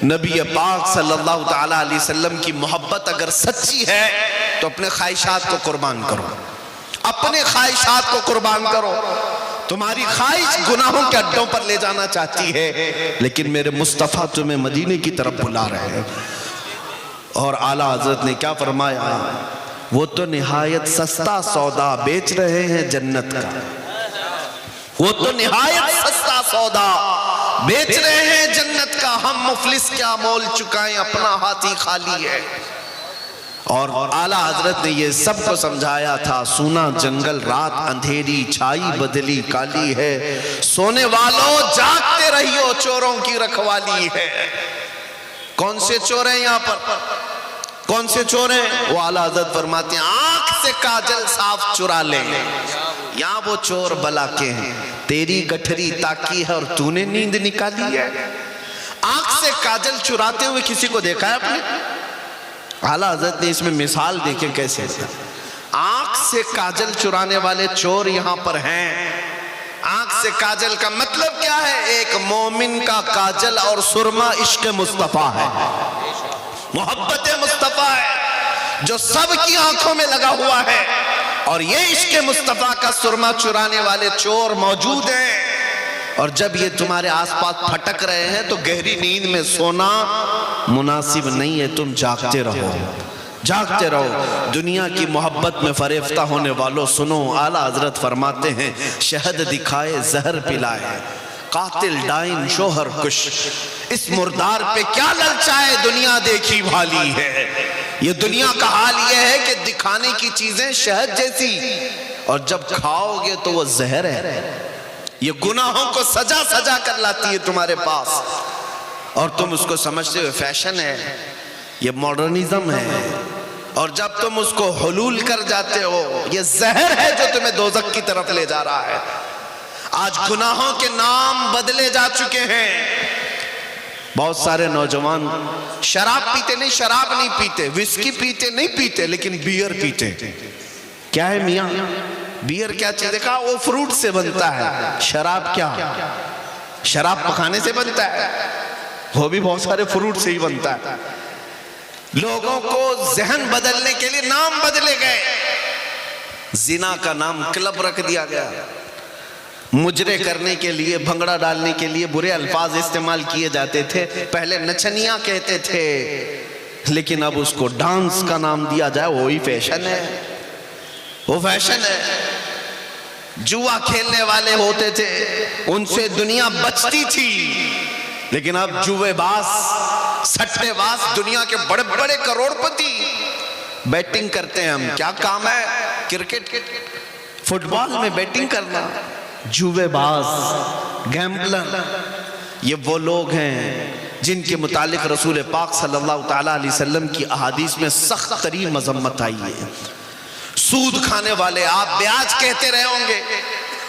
نبی پاک صلی اللہ تعالیٰ علیہ وسلم کی محبت اگر سچی ہے تو اپنے خواہشات کو قربان کرو، اپنے خواہشات کو قربان کرو۔ تمہاری خواہش گناہوں کے اڈوں پر لے جانا چاہتی ہے، لیکن میرے مصطفیٰ تمہیں مدینے کی طرف بلا رہے ہیں۔ اور اعلیٰ حضرت نے کیا فرمایا؟ وہ تو نہایت سستا سودا بیچ رہے ہیں جنت کا، وہ تو نہایت سستا سودا بیچ رہے ہیں جنت کا، ہم مفلس کیا مول چکائیں، اپنا ہاتھی خالی ہے۔ اور اعلیٰ حضرت نے یہ سب کو سمجھایا تھا، سونا جنگل رات اندھیری چھائی بدلی کالی ہے، سونے والوں جاگتے رہیو چوروں کی رکھوالی ہے۔ کون سے چور ہیں یہاں پر؟ کون سے چور ہیں؟ وہ اعلیٰ حضرت فرماتے ہیں آنکھ سے کاجل صاف چرا لیں، یہاں وہ چور بلا کے ہیں، تیری گٹھری تاکی ہے اور تو نے نیند نکالی ہے۔ آنکھ سے کاجل چراتے ہوئے کسی کو دیکھا ہے آپ نے؟ اعلیٰ حضرت نے اس میں مثال دیکھے کیسے، آنکھ سے کاجل چرانے والے چور یہاں پر ہیں۔ آنکھ سے کاجل کا مطلب کیا ہے؟ ایک مومن کا کاجل اور سرما عشق مصطفیٰ ہے، محبت مصطفیٰ ہے جو سب کی آنکھوں میں لگا ہوا ہے، اور یہ عشق مصطفیٰ کا سرما چرانے والے چور موجود ہیں۔ اور جب یہ تمہارے آس پاس پھٹک رہے ہیں تو گہری نیند میں سونا مناسب نہیں ہے، تم جاگتے رہو، جاگتے رہو۔ دنیا کی محبت میں فریفتہ ہونے والوں سنو، اعلیٰ حضرت فرماتے ہیں شہد دکھائے زہر پلائے، قاتل ڈائن شوہر کش، اس مردار پہ کیا للچائے، دنیا دیکھی بھالی ہے۔ یہ دنیا کا حال یہ ہے کہ دکھانے کی چیزیں شہد جیسی، اور جب کھاؤ گے تو وہ زہر ہے۔ یہ گناہوں کو سجا سجا کر لاتی ہے تمہارے پاس، اور تم اس کو سمجھتے ہوئے فیشن ہے، یہ ماڈرنزم ہے، اور جب تم اس کو حلول کر جاتے ہو یہ زہر ہے جو تمہیں دوزخ کی طرف لے جا رہا ہے۔ آج گناہوں کے نام بدلے جا چکے ہیں۔ بہت سارے نوجوان شراب پیتے نہیں، شراب نہیں پیتے، وسکی پیتے نہیں پیتے، لیکن بیئر پیتے۔ کیا ہے میاں بیئر کیا چیز؟ دیکھا وہ فروٹ سے بنتا ہے، شراب کیا؟ شراب پکانے سے بنتا ہے، وہ بھی بہت سارے فروٹ سے ہی بنتا ہے۔ لوگوں کو ذہن بدلنے کے لیے نام بدلے گئے، زنا کا نام کلب رکھ دیا گیا، مجرے کرنے کے لیے، بھنگڑا ڈالنے کے لیے برے الفاظ استعمال کیے جاتے تھے، پہلے نچنیاں کہتے تھے، لیکن اب اس کو ڈانس کا نام دیا جائے، وہی فیشن ہے، وہ فیشن ہے۔ جوا کھیلنے والے ہوتے تھے، ان سے دنیا بچتی تھی، لیکن اب جوے باز، سٹے باز، دنیا کے بڑے بڑے کروڑ پتی بیٹنگ کرتے ہیں۔ ہم کیا کام ہے؟ کرکٹ، فٹ بال میں بیٹنگ کرنا، جوے باز، گیمبلر۔ یہ وہ لوگ ہیں جن کے متعلق رسول پاک صلی اللہ تعالیٰ علیہ وسلم کی احادیث میں سخت ترین مذمت آئی ہے۔ سود کھانے والے، آپ بیاج کہتے رہے ہوں گے،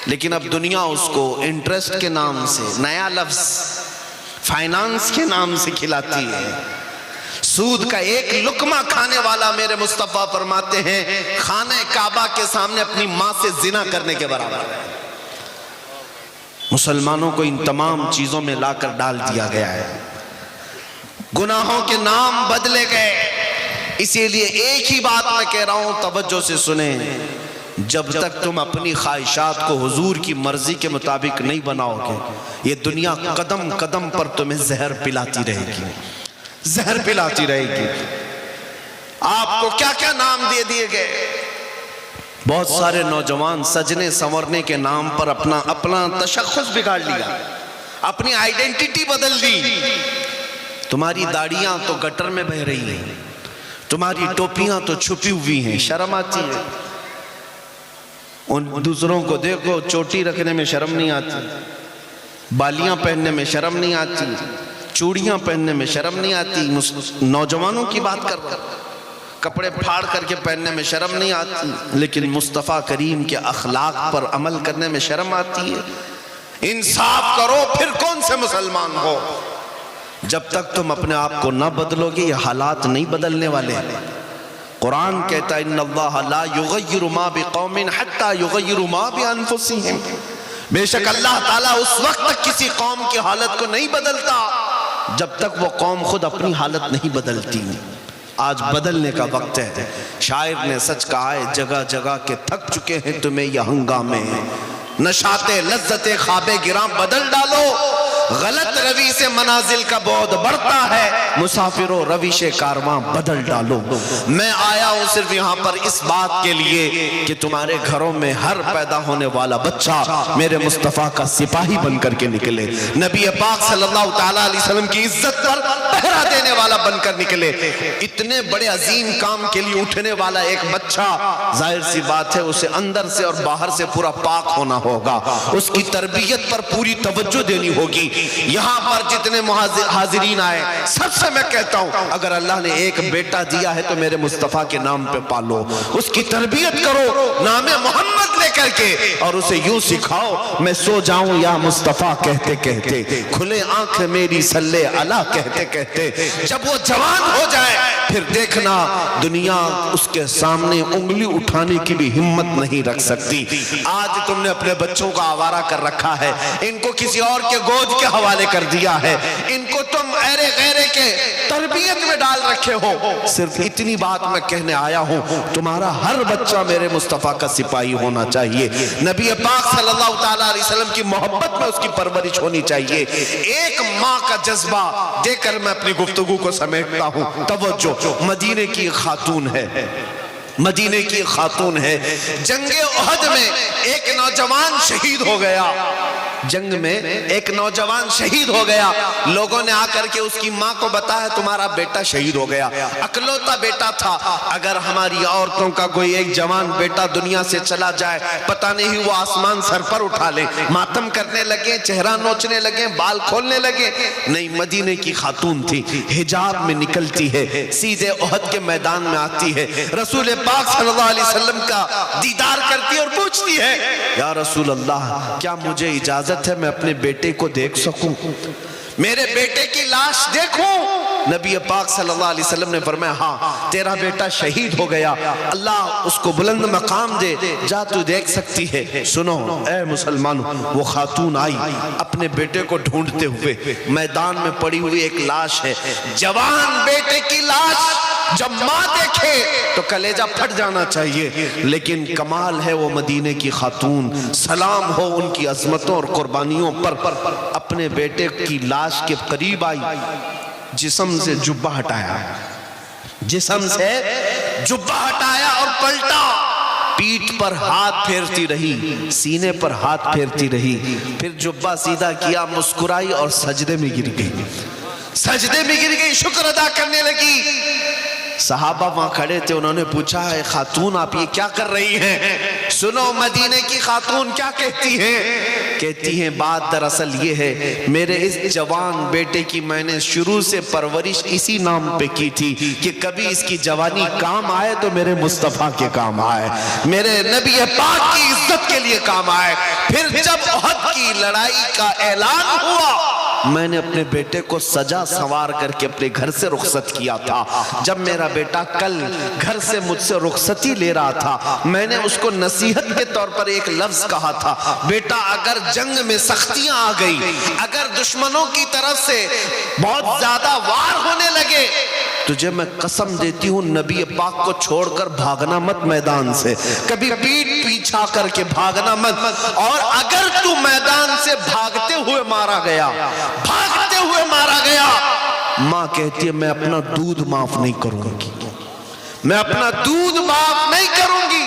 لیکن اب دنیا اس کو انٹرسٹ کے نام سے، نیا لفظ فائنانس کے نام سے کھلاتی ہے۔ سود کا ایک لقمہ کھانے والا میرے مصطفیٰ فرماتے ہیں خانہ کعبہ کے سامنے اپنی ماں سے زنا کرنے کے برابر ہے۔ مسلمانوں کو ان تمام چیزوں میں لا کر ڈال دیا گیا ہے، گناہوں کے نام بدلے گئے۔ اسی لیے ایک ہی بات میں کہہ رہا ہوں، توجہ سے سنیں، جب تک تم اپنی خواہشات کو حضور کی مرضی کے مطابق نہیں بناؤ گے، یہ دنیا قدم قدم پر تمہیں زہر پلاتی رہے گی، زہر پلاتی رہے گی۔ آپ کو کیا کیا نام دے دیے گئے؟ بہت سارے نوجوان سجنے سنورنے کے نام پر اپنا تشخص بگاڑ لیا، اپنی آئیڈینٹیٹی بدل دی۔ تمہاری داڑیاں تو گٹر میں بہہ رہی ہیں، تمہاری ٹوپیاں تو چھپی ہوئی ہیں، شرم آتی ہے؟ ان دوسروں کو دیکھو، چوٹی رکھنے میں شرم نہیں آتی، بالیاں پہننے میں شرم نہیں آتی، چوڑیاں پہننے میں شرم نہیں آتی۔ نوجوانوں کی بات کر رہا ہوں، کپڑے پھاڑ کر کے پہننے میں شرم نہیں آتی، لیکن مصطفیٰ کریم کے اخلاق پر عمل کرنے میں شرم آتی ہے۔ انصاف کرو، پھر کون سے مسلمان ہو؟ جب تک تم اپنے آپ کو نہ بدلو گے یہ حالات نہیں بدلنے والے۔ قرآن کہتا ہے ان اللہ لا یغیر ما بقوم حتی یغیر ما بانفسہم، بے شک اللہ تعالیٰ اس وقت تک کسی قوم کی حالت کو نہیں بدلتا جب تک وہ قوم خود اپنی حالت نہیں بدلتی۔ آج بدلنے کا وقت ہے۔ شاعر نے سچ کہا ہے، جگہ جگہ کے تھک چکے ہیں تمہیں یہ ہنگامے، نشاط لذت خواب گراں بدل ڈالو، غلط روی سے منازل کا بعد بڑھتا ہے، مسافروں روش کارواں بدل ڈالو۔ میں آیا ہوں صرف یہاں پر اس بات کے لیے کہ تمہارے گھروں میں ہر پیدا ہونے والا بچہ میرے مصطفیٰ کا سپاہی بن کر کے نکلے، نبی پاک صلی اللہ تعالیٰ علیہ وسلم کی عزت پر پہرا دینے والا بن کر نکلے۔ اتنے بڑے عظیم کام کے لیے اٹھنے والا ایک بچہ، ظاہر سی بات ہے اسے اندر سے اور باہر سے پورا پاک ہونا ہوگا، اس کی تربیت پر پوری توجہ دینی ہوگی، یہاں پر جتنے حاضرین آئے سب سے میں کہتا ہوں اگر اللہ نے ایک بیٹا دیا ہے تو میرے مصطفیٰ کے نام پہ پالو، اس کی تربیت کرو نام محمد لے کر کے، اور اسے یوں سکھاؤ میں سو جاؤں یا مصطفیٰ کہتے کہتے، کھلے آنکھ میری صلی اللہ کہتے کہتے، جب وہ جوان ہو جائے پھر دیکھنا دنیا اس کے سامنے انگلی اٹھانے کی بھی ہمت نہیں رکھ سکتی۔ آج تم نے اپنے بچوں کا آوارہ کر رکھا ہے، ان کو کسی اور کے گود کے حوالے کر دیا ہے، ان کو تم ایرے غیرے کے تربیت میں ڈال رکھے ہو۔ صرف اتنی بات میں کہنے آیا ہوں، تمہارا ہر بچہ میرے مصطفیٰ کا سپاہی ہونا چاہیے، نبی پاک صلی اللہ تعالیٰ علیہ وسلم کی محبت میں اس کی پرورش ہونی چاہیے۔ ایک ماں کا جذبہ دے کر میں اپنی گفتگو کو سمیٹتا ہوں۔ توجہ، مدینے کی خاتون ہے، مدینے کی خاتون ہے، جنگ احد میں ایک نوجوان شہید ہو گیا، جنگ میں ایک نوجوان شہید ہو گیا، لوگوں نے آ کر کے اس کی ماں کو بتایا تمہارا بیٹا شہید ہو گیا، اکلوتا بیٹا تھا، اگر ہماری عورتوں کا کوئی ایک جوان بیٹا دنیا سے چلا جائے پتہ نہیں وہ آسمان سر پر اٹھا لے، ماتم کرنے لگے، چہرہ نوچنے لگے، بال کھولنے لگے۔ نہیں، مدینے کی خاتون تھی، حجاب میں نکلتی ہے، سیدھے احد کے میدان میں آتی ہے، رسول پاک صلی اللہ علیہ وسلم کا دیدار کرتی اور پوچھتی ہے یا رسول اللہ کیا مجھے اجازت ہے میں اپنے بیٹے کو دیکھ سکوں، میرے بیٹے کی لاش دیکھوں؟ نبی پاک صلی اللہ علیہ وسلم نے فرمایا ہاں تیرا بیٹا شہید ہو گیا، اللہ اس کو بلند مقام دے، جا تو دیکھ سکتی ہے۔ سنو اے مسلمانوں، وہ خاتون آئی اپنے بیٹے کو ڈھونڈتے ہوئے، میدان میں پڑی ہوئی ایک لاش ہے، جوان بیٹے کی لاش جب ماں دیکھے تو کلیجہ پھٹ جانا چاہیے، لیکن کمال ہے وہ مدینے کی خاتون، سلام ہو ان کی عظمتوں اور قربانیوں پر، اپنے بیٹے کی لاش کے قریب آئی، جسم سے جبہ ہٹایا، جسم سے جبہ ہٹایا اور پلٹا، پیٹھ پر ہاتھ پھیرتی رہی، سینے پر ہاتھ پھیرتی رہی، پھر جبہ سیدھا کیا، مسکرائی اور سجدے میں گر گئی، سجدے میں گر گئی، شکر ادا کرنے لگی۔ صحابہ وہاں کھڑے تھے، انہوں نے پوچھا ہے خاتون آپ یہ کیا کر رہی ہیں؟ سنو مدینے کی خاتون کیا کہتی ہیں، کہتی ہیں بات دراصل یہ ہے میرے اس جوان بیٹے کی میں نے شروع سے پرورش اسی نام پہ کی تھی کہ کبھی اس کی جوانی کام آئے تو میرے مصطفیٰ کے کام آئے، میرے نبی پاک کی عزت کے لیے کام آئے۔ پھر جب احد کی لڑائی کا اعلان ہوا میں نے اپنے بیٹے کو سجا سوار کر کے اپنے گھر سے رخصت کیا تھا، جب میرا بیٹا کل گھر سے مجھ سے رخصتی لے رہا تھا میں نے اس کو نصیحت کے طور پر ایک لفظ کہا تھا، بیٹا اگر جنگ میں سختیاں آ گئی، اگر دشمنوں کی طرف سے بہت زیادہ وار ہونے لگے، تجھے میں قسم دیتی ہوں نبی پاک کو چھوڑ کر بھاگنا مت میدان سے، کبھی پیٹ پیچھا کر کے بھاگنا مت، اور اگر تو میدان سے بھاگتے ہوئے مارا گیا، بھاگتے ہوئے مارا گیا، ماں کہتی ہے میں اپنا دودھ معاف نہیں کروں گی، میں اپنا دودھ معاف نہیں کروں گی۔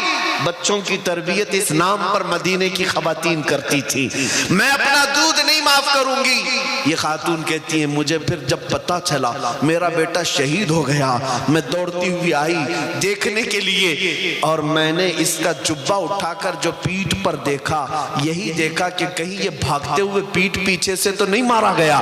بچوں کی تربیت اس نام پر مدینے کی خواتین کرتی تھی، میں اپنا دودھ نہیں معاف کروں گی۔ یہ خاتون کہتی ہیں مجھے پھر جب پتہ چلا میرا بیٹا شہید ہو گیا، میں دوڑتی ہوئی آئی دیکھنے کے لیے، اور میں نے اس کا جبہ اٹھا کر جو پیٹھ پر دیکھا، یہی دیکھا کہ کہیں یہ بھاگتے ہوئے پیٹھ پیچھے سے تو نہیں مارا گیا،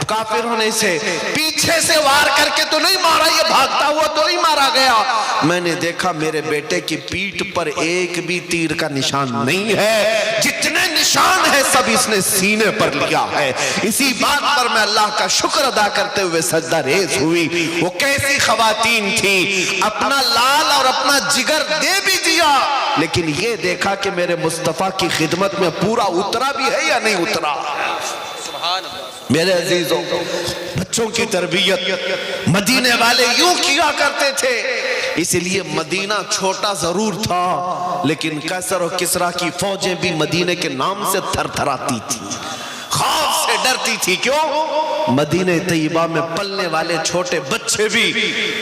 کافر ہونے سے پیچھے سے وار کر کے تو نہیں مارا، یہ بھاگتا ہوا تو نہیں مارا گیا۔ میں نے دیکھا میرے بیٹے کی پیٹھ پر ایک بھی تیر کا نشان نہیں ہے، جتنے نشان ہے سب اس نے سینے پر لیا ہے۔ اسی بات پر میں اللہ کا شکر ادا کرتے ہوئے سجدہ ریز ہوئی۔ وہ کیسی خواتین تھی، اپنا لال اور اپنا جگر دے بھی دیا، لیکن یہ دیکھا کہ میرے مصطفیٰ کی خدمت میں پورا اترا بھی ہے یا نہیں اترا۔ میرے عزیزوں، بچوں کی تربیت مدینے والے یوں کیا کرتے تھے، اس لیے مدینہ چھوٹا ضرور تھا لیکن قیصر و کسریٰ کی فوجیں بھی مدینے کے نام سے تھر تھراتی تھی، خوف سے ڈرتی تھی۔ کیوں؟ مدینہ طیبہ میں پلنے والے چھوٹے بچے بھی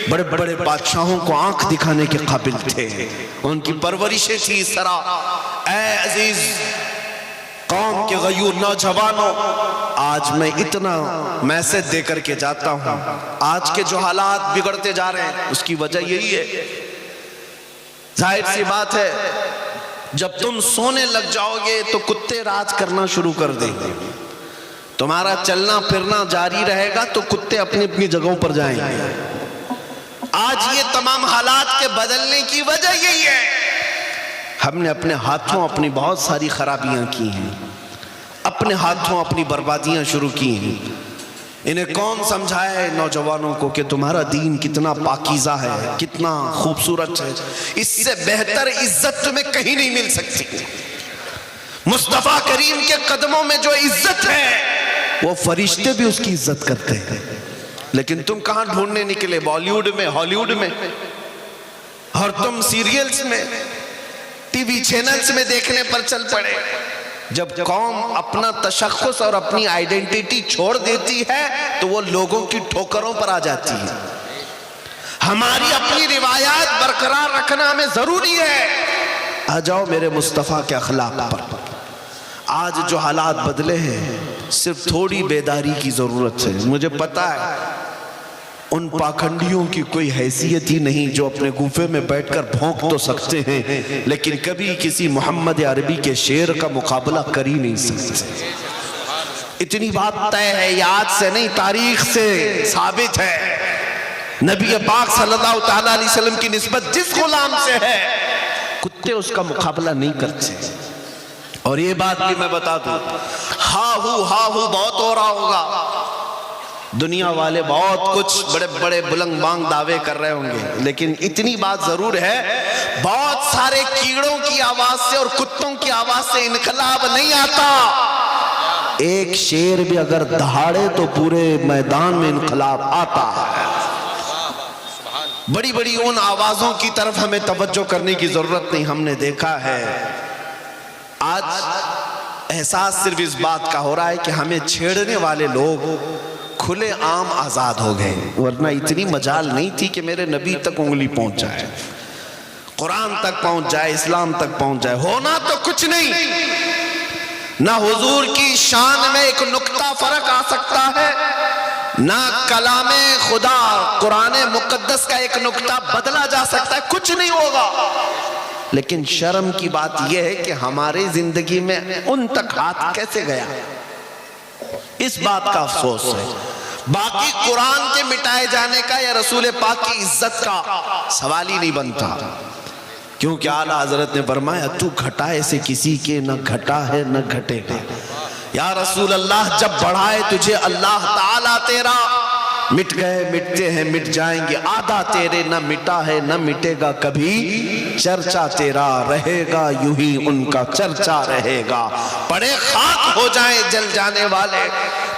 بڑے بڑے بادشاہوں کو آنکھ دکھانے کے قابل تھے، ان کی پرورشیں تھی اس طرح۔ اے عزیز قوم کے غیور نوجوانوں، آج میں اتنا میسج دے کر کے جاتا ہوں، آج کے جو حالات بگڑتے جا رہے ہیں اس کی وجہ یہی ہے۔ ظاہر سی بات ہے جب تم سونے لگ جاؤ گے تو کتے راج کرنا شروع کر دیں گے، تمہارا چلنا پھرنا جاری رہے گا تو کتے اپنی اپنی جگہوں پر جائیں گے۔ آج یہ تمام حالات کے بدلنے کی وجہ یہی ہے، ہم نے اپنے ہاتھوں اپنی بہت ساری خرابیاں کی ہیں، اپنے ہاتھوں اپنی بربادیاں شروع کی ہیں۔ انہیں کون سمجھائے نوجوانوں کو کہ تمہارا دین کتنا پاکیزہ ہے، کتنا خوبصورت ہے، اس سے بہتر عزت تمہیں کہیں نہیں مل سکتی۔ مصطفیٰ کریم کے قدموں میں جو عزت ہے وہ فرشتے بھی اس کی عزت کرتے ہیں، لیکن تم کہاں ڈھونڈنے نکلے؟ بالی ووڈ میں، ہالی ووڈ میں، اور تم سیریلز میں، ٹی وی چینلز میں دیکھنے پر چل پڑے۔ جب قوم اپنا تشخص اور اپنی آئیڈینٹیٹی چھوڑ دیتی ہے تو وہ لوگوں کی ٹھوکروں پر آ جاتی ہے۔ ہماری اپنی روایات برقرار رکھنا ہمیں ضروری ہے۔ آ جاؤ میرے مصطفیٰ کے اخلاق پر۔ آج جو حالات بدلے ہیں صرف تھوڑی بیداری کی ضرورت ہے۔ مجھے پتا ہے ان پاکھنڈیوں کی کوئی حیثیت ہی نہیں جو اپنے گوفے میں بیٹھ کر بھونک تو سکتے ہیں لیکن کبھی کسی محمد عربی کے شعر کا مقابلہ کر ہی نہیں سکتے۔ اتنی بات طے ہے، یاد سے نہیں تاریخ سے ثابت ہے، نبی پاک صلی اللہ تعالیٰ علیہ وسلم کی نسبت جس غلام سے ہے کتے اس کا مقابلہ نہیں کرتے۔ اور یہ بات بھی میں بتا دوں، ہا ہو بہت ہو رہا ہوگا، دنیا والے بہت کچھ بڑے بڑے بلند بانگ دعوے کر رہے ہوں گے، لیکن اتنی بات ضرور ہے بہت سارے کیڑوں کی آواز سے اور کتوں کی آواز سے انقلاب نہیں آتا۔ ایک شیر بھی اگر دہاڑے تو پورے میدان میں انقلاب آتا ہے۔ بڑی بڑی ان آوازوں کی طرف ہمیں توجہ کرنے کی ضرورت نہیں۔ ہم نے دیکھا ہے آج احساس صرف اس بات کا ہو رہا ہے کہ ہمیں چھیڑنے والے لوگ کھلے عام آزاد ہو گئے، ورنہ اتنی مجال نہیں تھی کہ میرے نبی تک انگلی پہنچ جائے، قرآن تک پہنچ جائے، اسلام تک پہنچ جائے۔ ہونا تو کچھ نہیں، نہ حضور کی شان میں ایک نقطہ فرق آ سکتا ہے، نہ کلام خدا قرآن مقدس کا ایک نقطہ بدلا جا سکتا ہے، کچھ نہیں ہوگا۔ لیکن شرم کی بات یہ ہے کہ ہماری زندگی میں ان تک ہاتھ کیسے گیا، اس بات کا افسوس ہے۔ باقی قرآن کے مٹائے جانے کا یا رسول پاک کی عزت کا سوال ہی نہیں بنتا، کیونکہ اعلیٰ حضرت نے فرمایا تو گھٹائے سے کسی کے نہ گھٹا ہے نہ گھٹے گا۔ یا رسول اللہ جب بڑھائے تجھے اللہ تعالیٰ تیرا، مٹ گئے مٹتے ہیں مٹ جائیں گے، آدھا تیرے نہ مٹا ہے نہ مٹے گا کبھی، چرچا تیرا رہے گا یوں ہی ان کا چرچا رہے گا، پڑے خاک ہو جائیں جل جانے والے۔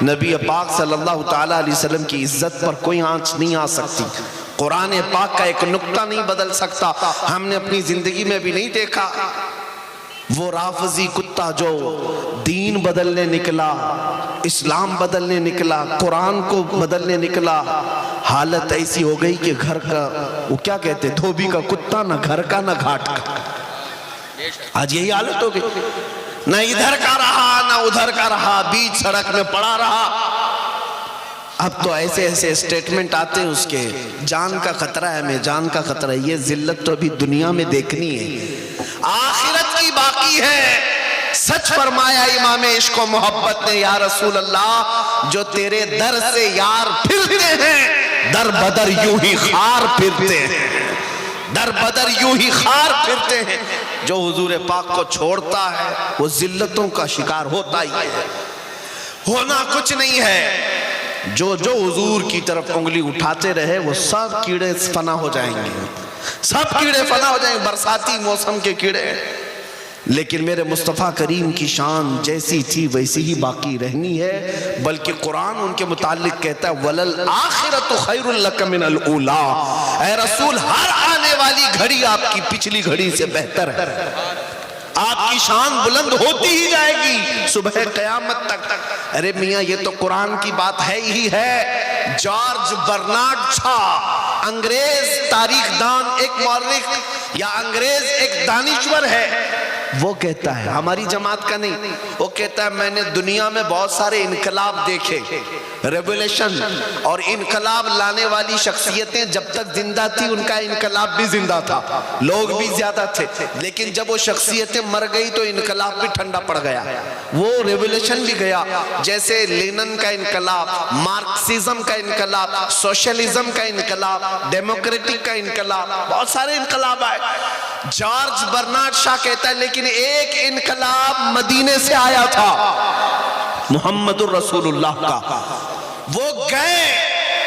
نبی پاک صلی اللہ تعالیٰ علیہ وسلم کی عزت پر کوئی آنچ نہیں آ سکتی، قرآن پاک کا ایک نقطہ نہیں بدل سکتا۔ ہم نے اپنی زندگی میں بھی نہیں دیکھا وہ رافضی کتا جو دین بدلنے نکلا، اسلام بدلنے نکلا، قرآن کو بدلنے نکلا، حالت ایسی ہو گئی کہ گھر کا وہ کیا کہتے دھوبی کا کتا، نہ گھر کا نہ گھاٹ کا۔ آج یہی حالت ہو گئی، نہ ادھر کا رہا نہ ادھر کا رہا، بیچ سڑک میں پڑا رہا۔ اب تو ایسے ایسے اسٹیٹمنٹ آتے ہیں اس کے، جان کا خطرہ ہے، میں جان کا خطرہ ہے۔ یہ ذلت تو ابھی دنیا میں دیکھنی ہے، آخرت کی باقی ہے۔ سچ فرمایا امام عشق و محبت نے، یا رسول اللہ جو تیرے در سے یار پھرتے ہیں در بدر یوں ہی خار پھرتے ہیں، در بدر یوں ہی خار پھرتے ہیں۔ جو حضور پاک کو چھوڑتا ہے وہ ذلتوں کا شکار ہوتا ہی ہے، ہونا کچھ نہیں ہے۔ جو حضور کی طرف انگلی اٹھاتے رہے وہ سب کیڑے فنا ہو جائیں گے، سب کیڑے فنا ہو جائیں گے، برساتی موسم کے کیڑے۔ لیکن میرے مصطفیٰ کریم کی شان جیسی تھی ویسی ہی باقی رہنی ہے، بلکہ قرآن ان کے متعلق کہتا ہے وَلَلْآخِرَةُ خَيْرٌ لَكَ مِنَ الْأُولَىٰ، اے رسول ہر آنے والی گھڑی آپ کی پچھلی گھڑی سے بہتر ہے۔ آپ کی شان بلند ہوتی ہی جائے گی صبح قیامت تک۔ ارے میاں یہ تو قرآن کی بات ہے ہی ہے۔ جارج برنارڈ شا، انگریز تاریخ دان، ایک مورخ یا انگریز ایک دانشور ہے، وہ کہتا ہے، ہماری جماعت کا نہیں، وہ کہتا ہے میں نے دنیا میں بہت سارے انقلاب دیکھے، ریولیشن اور انقلاب لانے والی شخصیتیں جب تک زندہ تھی ان کا انقلاب بھی زندہ تھا، لوگ بھی زیادہ تھے، لیکن جب وہ شخصیتیں مر گئی تو انقلاب بھی ٹھنڈا پڑ گیا، وہ ریولیشن بھی گیا، جیسے لینن کا انقلاب، مارکسزم کا انقلاب، سوشلزم کا انقلاب، ڈیموکریٹک کا انقلاب، بہت سارے انقلاب آئے۔ جارج برنارڈ شاہ کہتا ہے لیکن ایک انقلاب مدینے سے آیا تھا، محمد الرسول اللہ کا، وہ گئے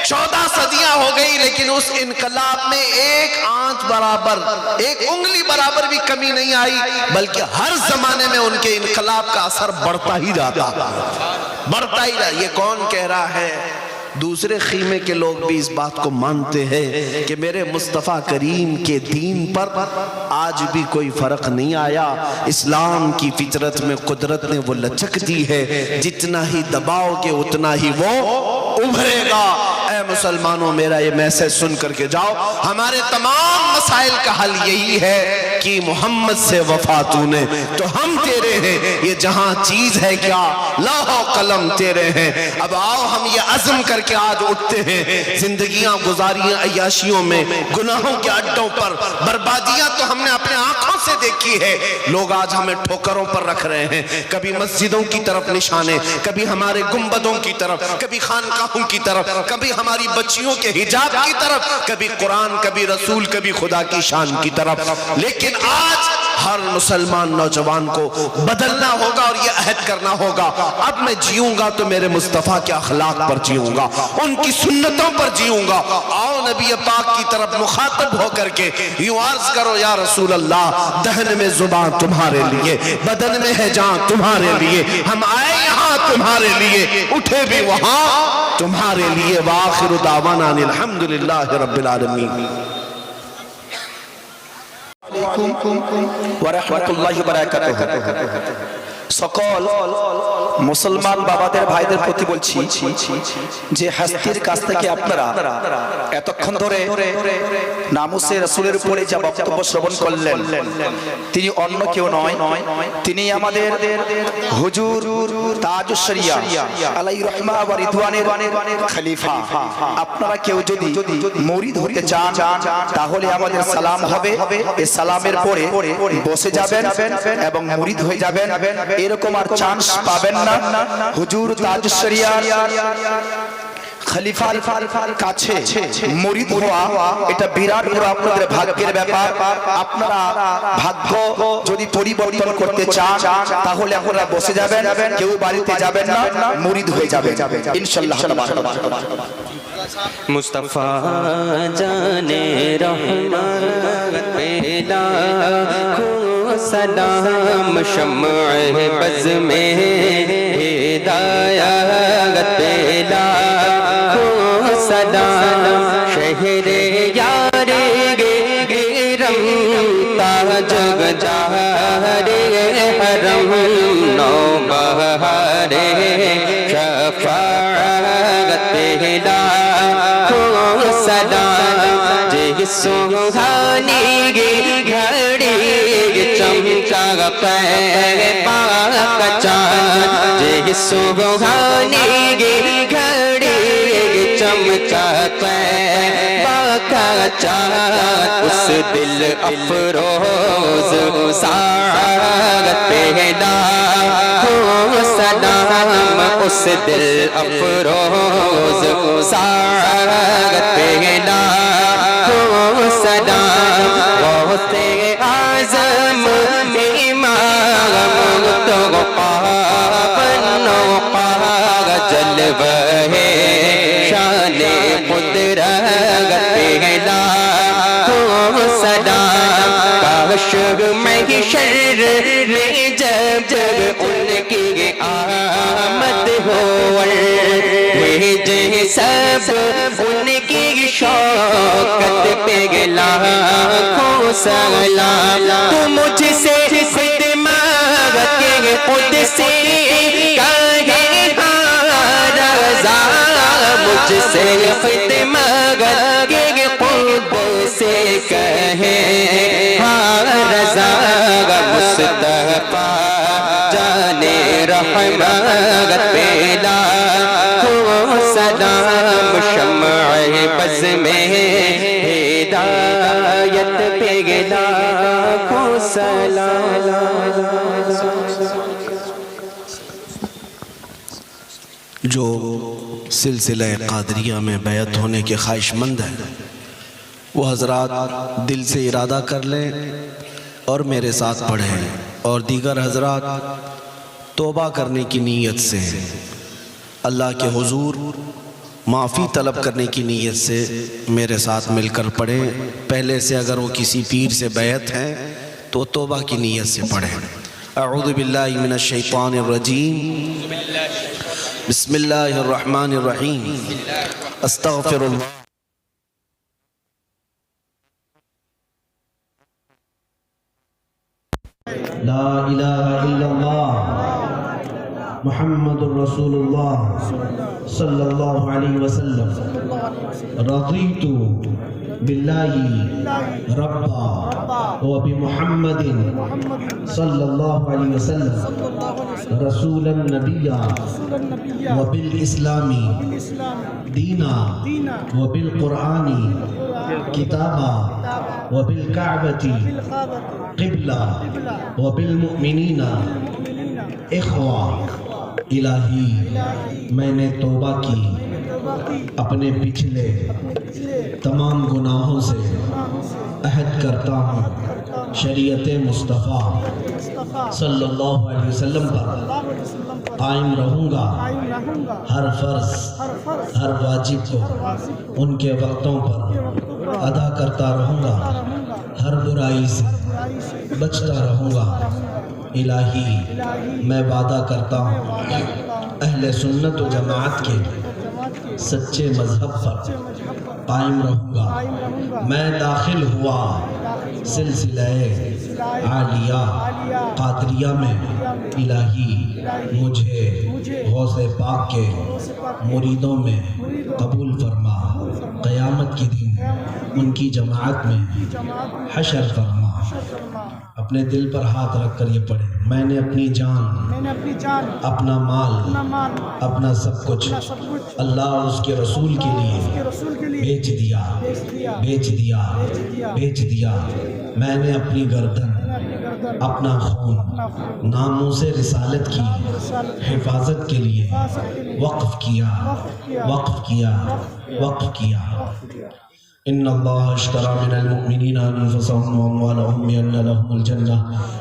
14 صدیاں ہو گئی لیکن اس انقلاب میں ایک آنچ برابر، ایک انگلی برابر بھی کمی نہیں آئی، بلکہ ہر زمانے میں ان کے انقلاب کا اثر بڑھتا ہی جاتا، بڑھتا ہی رہا۔ یہ کون کہہ رہا ہے؟ دوسرے خیمے کے لوگ بھی اس بات کو مانتے ہیں کہ میرے مصطفیٰ کریم کے دین پر آج بھی کوئی فرق نہیں آیا، اسلام کی فطرت میں قدرت نے وہ لچک دی ہے، جتنا ہی دباؤ گے اتنا ہی وہ ابھرے گا۔ اے مسلمانوں میرا یہ میسج سن کر کے جاؤ، ہمارے تمام مسائل کا حل یہی ہے کہ محمد سے وفا تو نے تو ہم تیرے ہیں، یہ جہاں چیز ہے کیا لوح و قلم تیرے ہیں۔ اب آؤ ہم یہ عزم کر کے آج اٹھتے ہیں، زندگیاں گزاری عیاشیوں میں، گناہوں کے اڈوں پر، بربادیاں تو ہم نے اپنے آنکھوں سے دیکھی ہے، لوگ آج ہمیں ٹھوکروں پر رکھ رہے ہیں، کبھی مسجدوں کی طرف نشانے، کبھی ہمارے گنبدوں کی طرف، کبھی خانقاہوں کی طرف، کبھی ہماری بچیوں کے حجاب کی طرف، کبھی قرآن، کبھی رسول، کبھی خدا کی شان کی طرف۔ لیکن آج ہر مسلمان نوجوان کو بدلنا ہوگا اور یہ عہد کرنا ہوگا، اب میں جیوں گا تو میرے مصطفیٰ کے اخلاق پر جیوں گا، ان کی سنتوں پر جیوں گا۔ آؤ نبی پاک کی طرف مخاطب ہو کر کے یوں عرض کرو، یا رسول اللہ، دہن میں زبان تمہارے لیے، بدن میں ہے جان تمہارے لیے، ہم آئے یہاں تمہارے لیے، اٹھے بھی وہاں تمہارے لیے۔ وآخر دعوانا الحمدللہ رب العالمین۔ ورحمۃ اللہ وبرکاتہ۔ সকল মুসলমান বাবাদের ভাইদের প্রতি বলছি যে হাস্তির কাছ থেকে আপনারা এতক্ষণ ধরে নামুসে রাসূলের উপরে যা বক্তব্য শ্রবণ করলেন, তিনি অন্য কেউ নয়, তিনি আমাদের হুজুর তাজুশ শরিয়া আলাইহি রাহমা ওয়া রিদওয়ানের খলিফা। আপনারা কেউ যদি মুরিদ হতে চান তাহলে আমাদের সালাম হবে, এই সালামের পরে বসে যাবেন এবং মুরিদ হয়ে যাবেন। এরকম আর চান্স পাবেন না। হুজুর তাজুশ শরিয়া খলিফার কাছে মুরিদ হওয়া এটা বিরাট বড় আপনাদের ভাগ্যের ব্যাপার। আপনারা ভাগ্য যদি পরিবর্তন করতে চান তাহলে আপনারা বসে যাবেন, কেউ বাড়িতে যাবেন না, মুরিদ হয়ে যাবেন ইনশাআল্লাহ। মুস্তাফা জানে রহমত পেলা سلام شمع بز میں ہدایت پیلا سلام شہر یار گرم تاج گجار حرم نو بہار شفاعت پیلا سلام جی سبحانی گھڑی چمچا پہ پاک چاند جی سبحانی گھڑی چمچا پہ پاک چاند اس دل افروز ساعت پہلا ہو سلام اس دل افروز ساعت پہلا ہو سلام غوث اعظم امام تغقا بنوقا جلوہ شان قدرت پہلا ہو سلام کاش محشر میں جب جب ان کی آمد ہو بھیجے سب ان کی شوکت پہ لاکھوں سلام تو مجھ سے خود مانگ کے خود سے کہے رضا مجھ سے خود مانگ کے خود سے کہے رضا مصطفیٰ جانے رحمت پیلا ہو سلام شمع بز میں ہدایت پہ گلا کو سلام جو سلسلہ قادریہ میں بیعت ہونے کے خواہش مند ہیں وہ حضرات دل سے ارادہ کر لیں اور میرے ساتھ پڑھیں، اور دیگر حضرات توبہ کرنے کی نیت سے اللہ کے حضور معافی طلب کرنے کی نیت سے میرے ساتھ مل کر پڑھیں۔ پہلے سے اگر وہ کسی پیر سے بیعت ہیں تو توبہ کی نیت سے پڑھیں۔ اعوذ باللہ من الشیطان الرجیم، بسم اللہ الرحمن الرحیم، استغفر اللہ لا الہ الا اللہ محمد الرسول اللہ صلی اللہ علیہ وسلم، رضیت باللہ ربا وبمحمد صلی اللہ علیہ وسلم رسولا نبیا وبالاسلام دینا وبالقرآن کتابا وبالکعبۃ قبلہ وبالمؤمنین اخوہ۔ الہی میں نے توبہ کی اپنے پچھلے تمام گناہوں سے، عہد کرتا ہوں شریعت مصطفیٰ صلی اللہ علیہ وسلم پر قائم رہوں گا، ہر فرض ہر واجب کو ان کے وقتوں پر ادا کرتا رہوں گا، ہر برائی سے بچتا رہوں گا۔ الہی میں وعدہ کرتا ہوں اہل سنت و جماعت کے سچے مذہب پر قائم رہوں گا۔ میں داخل ہوا سلسلہ عالیہ قادریہ میں، الہی مجھے غوث پاک کے مریدوں میں قبول فرما، قیامت کے دن ان کی جماعت میں حشر فرما۔ اپنے دل پر ہاتھ رکھ کر یہ پڑھیں، میں نے اپنی جان، اپنا مال، اپنا سب کچھ اللہ اور اس کے رسول کے لیے بیچ دیا، بیچ دیا، بیچ دیا۔ میں نے اپنی گردن، اپنا خون ناموس رسالت کی حفاظت کے لیے وقف کیا، وقف کیا، وقف کیا۔ ان اللہ اشتری من المؤمنین انفسهم واموالهم بان لهم الجنہ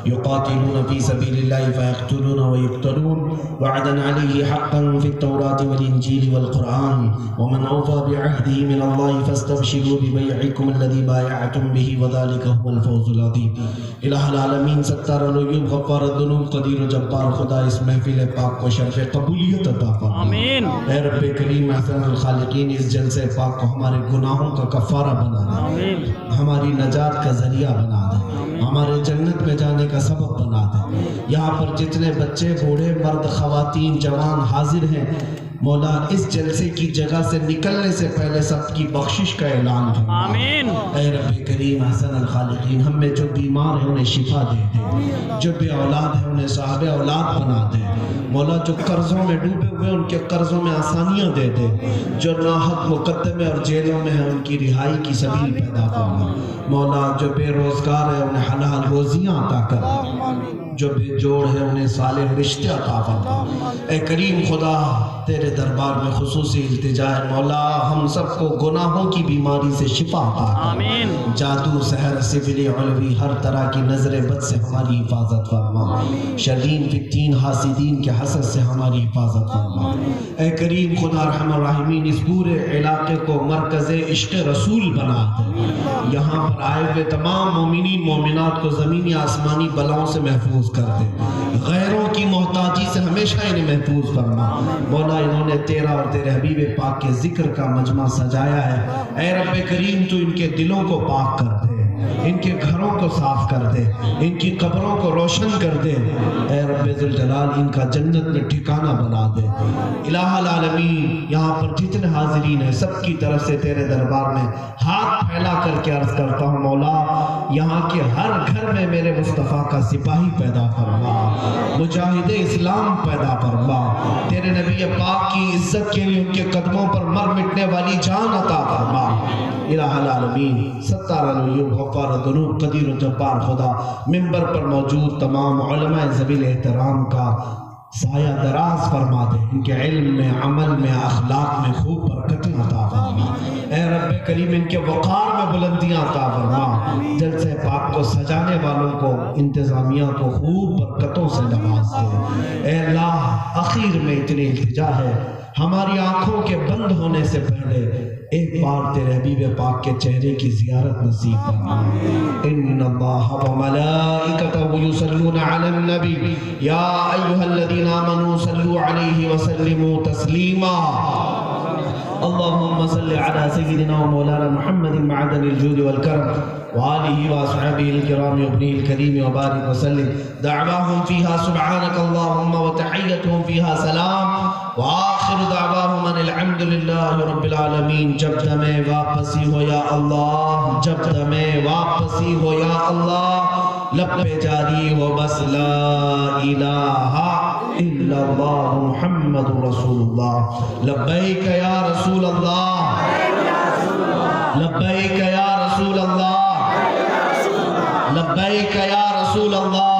یقاتلون فی سبیل اللہ فیقتلون ویقتلون وعدا علیہ حقا فی التوراة والانجیل والقرآن ومن اوفى بعہدہ من اللہ فاستبشروا ببیعکم الذی بایعتم بہ وذلک هو الفوز العظیم۔ الہ العالمین، ستار العیوب، غفار الذنوب، قدیر و جبار، خدا اس محفل پاک کو شرف قبولیت عطا فرما۔ آمین۔ اے رب کریم احسن الخالقین، اس جلسے پاک کو ہمارے گناہوں کا کفارہ بنا دے، ہماری نجات کا ذریعہ بنا دے، ہمارے جنت میں جانے کا سبب بنا دے۔ یہاں پر جتنے بچے، بوڑھے، مرد، خواتین، جوان حاضر ہیں، مولا اس جلسے کی جگہ سے نکلنے سے پہلے سب کی بخشش کا اعلان فرما۔ آمین۔ اے رب کریم احسن الخالقین، ہم میں جو بیمار ہیں انہیں شفا دے دے، جو بے اولاد ہیں انہیں صاحب اولاد بنا دے، مولا جو قرضوں میں ڈوبے ہوئے ان کے قرضوں میں آسانیاں دے دے، جو ناحق مقدمے اور جیلوں میں ہیں ان کی رہائی کی سبیل پیدا فرما۔ مولا جو بے روزگار ہے انہیں حلال روزیاں عطا کر، جو بے جوڑ ہے انہیں صالح رشتے عطا فرما۔ اے کریم خدا، تیرے دربار میں خصوصی التجا ہے، مولا ہم سب کو گناہوں کی بیماری سے شفا عطا کر، جادو، سحر، سفل علوی، ہر طرح کی نظر بد سے ہماری حفاظت فرما، شرین، فتین، حاسدین کے حسد سے ہماری حفاظت فرما۔ اے کریم خدا رحم الراحمین، اس پورے علاقے کو مرکز عشق رسول بنا دے، یہاں پر آئے ہوئے تمام مومنین مومنات کو زمینی آسمانی بلاؤں سے محفوظ کر دے، غیروں کی محتاجی سے ہمیشہ انہیں محفوظ فرما۔ مولا انہوں نے تیرا اور تیرے حبیب پاک کے ذکر کا مجمع سجایا ہے، اے رب کریم تو ان کے دلوں کو پاک کر دے، ان کے گھروں گھروں کو صاف کر دے، ان کی قبروں کو روشن کر دے، اے رب ذوالجلال ان کا جنت میں ٹھکانہ بنا دے۔ الہ العالمین یہاں پر جتنے حاضرین ہیں سب کی طرف سے تیرے دربار میں ہاتھ پھیلا کر کے عرض کرتا ہوں مولا یہاں کے ہر گھر میں میرے مصطفیٰ کا سپاہی پیدا فرما، مجاہد اسلام پیدا فرما، تیرے نبی پاک کی عزت کے لیے ان کے قدموں پر مر مٹنے والی جان عطا فرما۔ الہ العالمین ستار العیوب غفار الذنوب قدیر و جبار خدا منبر پر موجود تمام علماء ذوی احترام کا سایہ دراز فرما دے، ان کے علم میں، عمل میں، اخلاق میں خوب برکتیں عطا فرما۔ اے رب کریم ان کے وقار میں بلندیاں عطا فرما، جلسہ پاک کو سجانے والوں کو، انتظامیہ کو خوب برکتوں سے نواز دے۔ اے اللہ اخیر میں اتنی التجا ہے، ہماری آنکھوں کے بند ہونے سے پہلے ایک بار تیرے حبیب پاک کے چہرے کی زیارت نصیب فرما۔ ان اللہ و ملائکتہ یصلون علی النبی یا ایھا الذین آمنوا صلوا علیہ وسلموا تسلیما۔ اللهم صل على سيدنا ومولانا محمد معدن الجود والكرم وآله وأصحابه الكرام وابنه الكريم وبارك وسلم دعواهم فيها سبحانك اللهم وتحيتهم فيها سلام وآخر دعواهم ان الحمد لله رب العالمین۔ جب دمیں واپسی ہو یا اللہ، جب دمیں واپسی ہو یا اللہ، لب پہ جاری ہو بس لا الہ الا اللہ محمد رسول اللہ۔ لبیک یا رسول اللہ، لبیک یا رسول اللہ، لبیک یا رسول اللہ۔